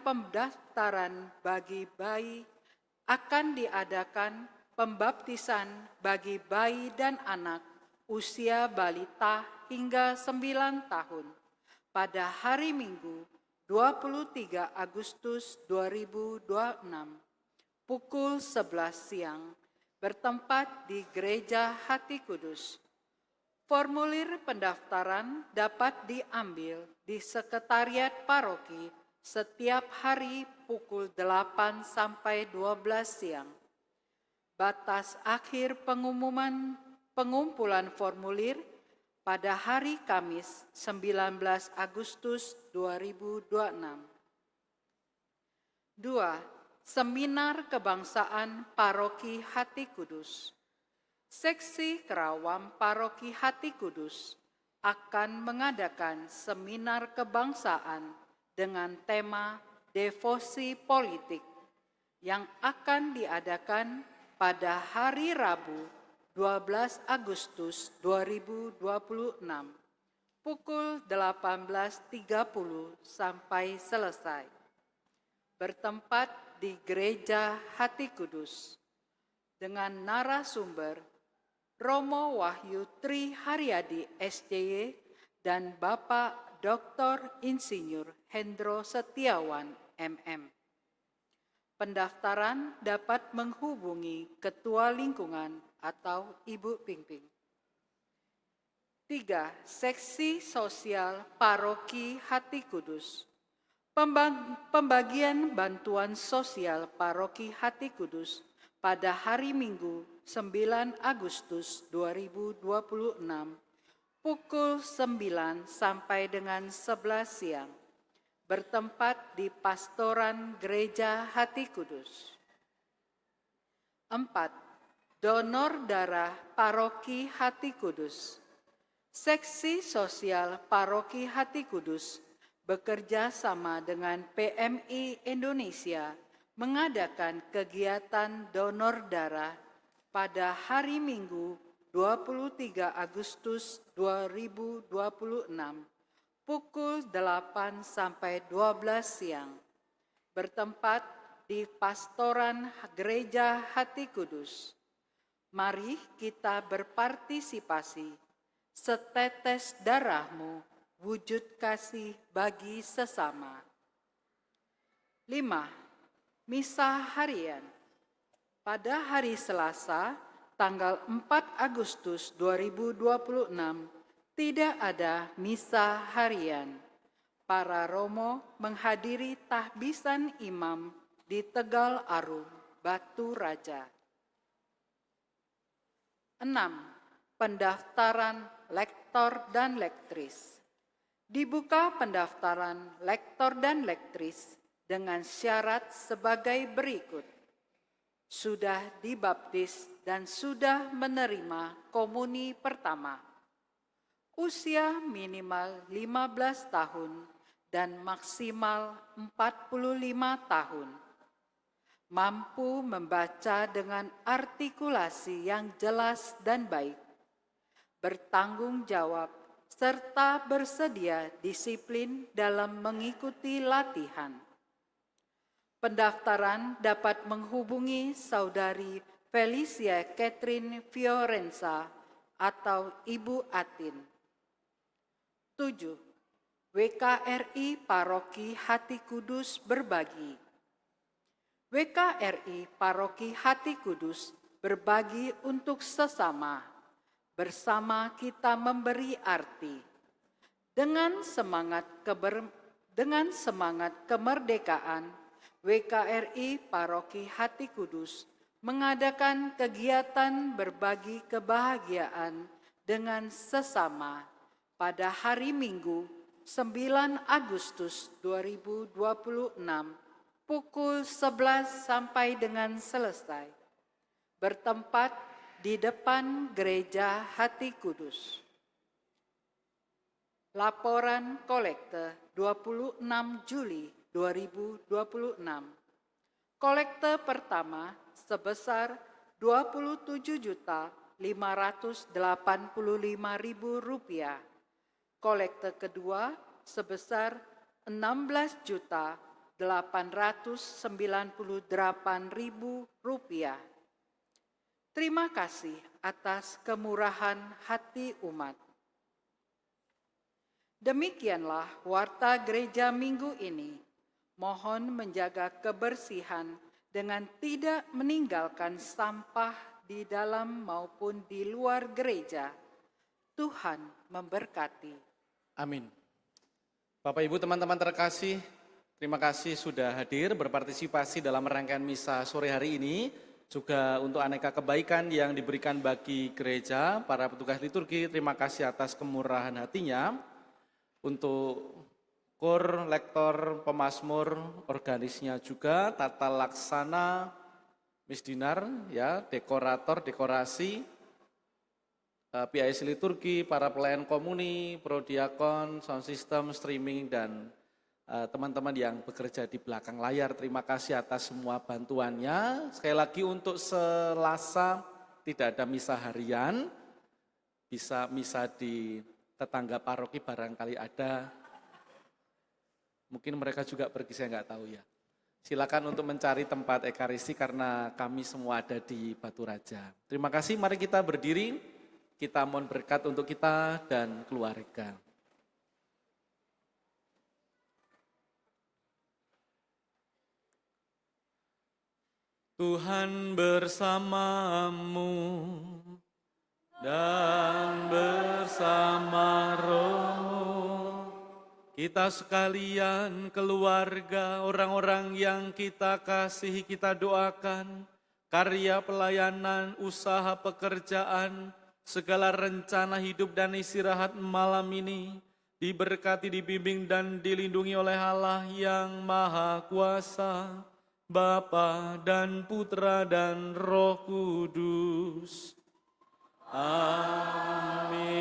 pembaptisan bagi bayi dan anak usia balita hingga 9 tahun pada hari Minggu 23 Agustus 2026 pukul 11 siang bertempat di Gereja Hati Kudus. Formulir pendaftaran dapat diambil di Sekretariat Paroki setiap hari pukul 8 sampai 12 siang. Batas akhir pengumpulan formulir pada hari Kamis 19 Agustus 2026. 2. Seminar Kebangsaan Paroki Hati Kudus. Seksi Kerawam Paroki Hati Kudus akan mengadakan seminar kebangsaan dengan tema Devosi Politik yang akan diadakan pada hari Rabu 12 Agustus 2026 pukul 18.30 sampai selesai. Bertempat di Gereja Hati Kudus dengan narasumber Romo Wahyu Tri Haryadi SDY dan Bapak Dr. Insinyur Hendro Setiawan MM. Pendaftaran dapat menghubungi Ketua Lingkungan atau Ibu Pingping. 3. Seksi Sosial Paroki Hati Kudus. Pembagian bantuan sosial Paroki Hati Kudus pada hari Minggu 9 Agustus 2026 pukul 9 sampai dengan 11 siang bertempat di Pastoran Gereja Hati Kudus. 4. Donor darah Paroki Hati Kudus. Seksi Sosial Paroki Hati Kudus bekerja sama dengan PMI Indonesia mengadakan kegiatan donor darah pada hari Minggu 23 Agustus 2026 pukul 8 sampai 12 siang bertempat di Pastoran Gereja Hati Kudus. Mari kita berpartisipasi. Setetes darahmu, wujud kasih bagi sesama. 5. Misa harian. Pada hari Selasa, tanggal 4 Agustus 2026, tidak ada misa harian. Para romo menghadiri tahbisan imam di Tegal Arum, Batu Raja. 6. Pendaftaran lektor dan lektris. Dibuka pendaftaran lektor dan lektris dengan syarat sebagai berikut. Sudah dibaptis dan sudah menerima komuni pertama. Usia minimal 15 tahun dan maksimal 45 tahun. Mampu membaca dengan artikulasi yang jelas dan baik. Bertanggung jawab, serta bersedia disiplin dalam mengikuti latihan. Pendaftaran dapat menghubungi Saudari Felicia Catherine Fiorenza atau Ibu Atin. 7. WKRI Paroki Hati Kudus berbagi. WKRI Paroki Hati Kudus berbagi untuk sesama. Bersama kita memberi arti. Dengan semangat kemerdekaan, WKRI Paroki Hati Kudus mengadakan kegiatan berbagi kebahagiaan dengan sesama pada hari Minggu 9 Agustus 2026 pukul 11 sampai dengan selesai. Bertempat di depan Gereja Hati Kudus. Laporan kolekte 26 Juli 2026. Kolekte pertama sebesar Rp20.585.000. Kolekte kedua sebesar Rp16.898.000. Terima kasih atas kemurahan hati umat. Demikianlah warta gereja minggu ini. Mohon menjaga kebersihan dengan tidak meninggalkan sampah di dalam maupun di luar gereja. Tuhan memberkati. Amin. Bapak Ibu teman-teman terkasih, terima kasih sudah hadir berpartisipasi dalam rangkaian misa sore hari ini. Juga untuk aneka kebaikan yang diberikan bagi gereja, para petugas liturgi, terima kasih atas kemurahan hatinya. Untuk kor, lektor, pemazmur, organisnya juga, tata laksana, misdinar, ya, dekorator, dekorasi, PIC liturgi, para pelayan komuni, prodiakon, sound system, streaming, dan teman-teman yang bekerja di belakang layar, terima kasih atas semua bantuannya. Sekali lagi untuk Selasa tidak ada misa harian, bisa misa di tetangga paroki barangkali ada. Mungkin mereka juga pergi, saya nggak tahu ya. Silakan untuk mencari tempat ekaristi karena kami semua ada di Batu Raja. Terima kasih, mari kita berdiri, kita mohon berkat untuk kita dan keluarga. Tuhan bersamamu dan bersama rohmu. Kita sekalian, keluarga, orang-orang yang kita kasihi, kita doakan. Karya pelayanan, usaha pekerjaan, segala rencana hidup dan istirahat malam ini diberkati, dibimbing dan dilindungi oleh Allah yang Maha Kuasa, Bapa dan Putra dan Roh Kudus. Amin.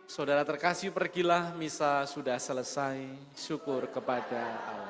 Saudara terkasih, pergilah, misa sudah selesai. Syukur kepada Allah.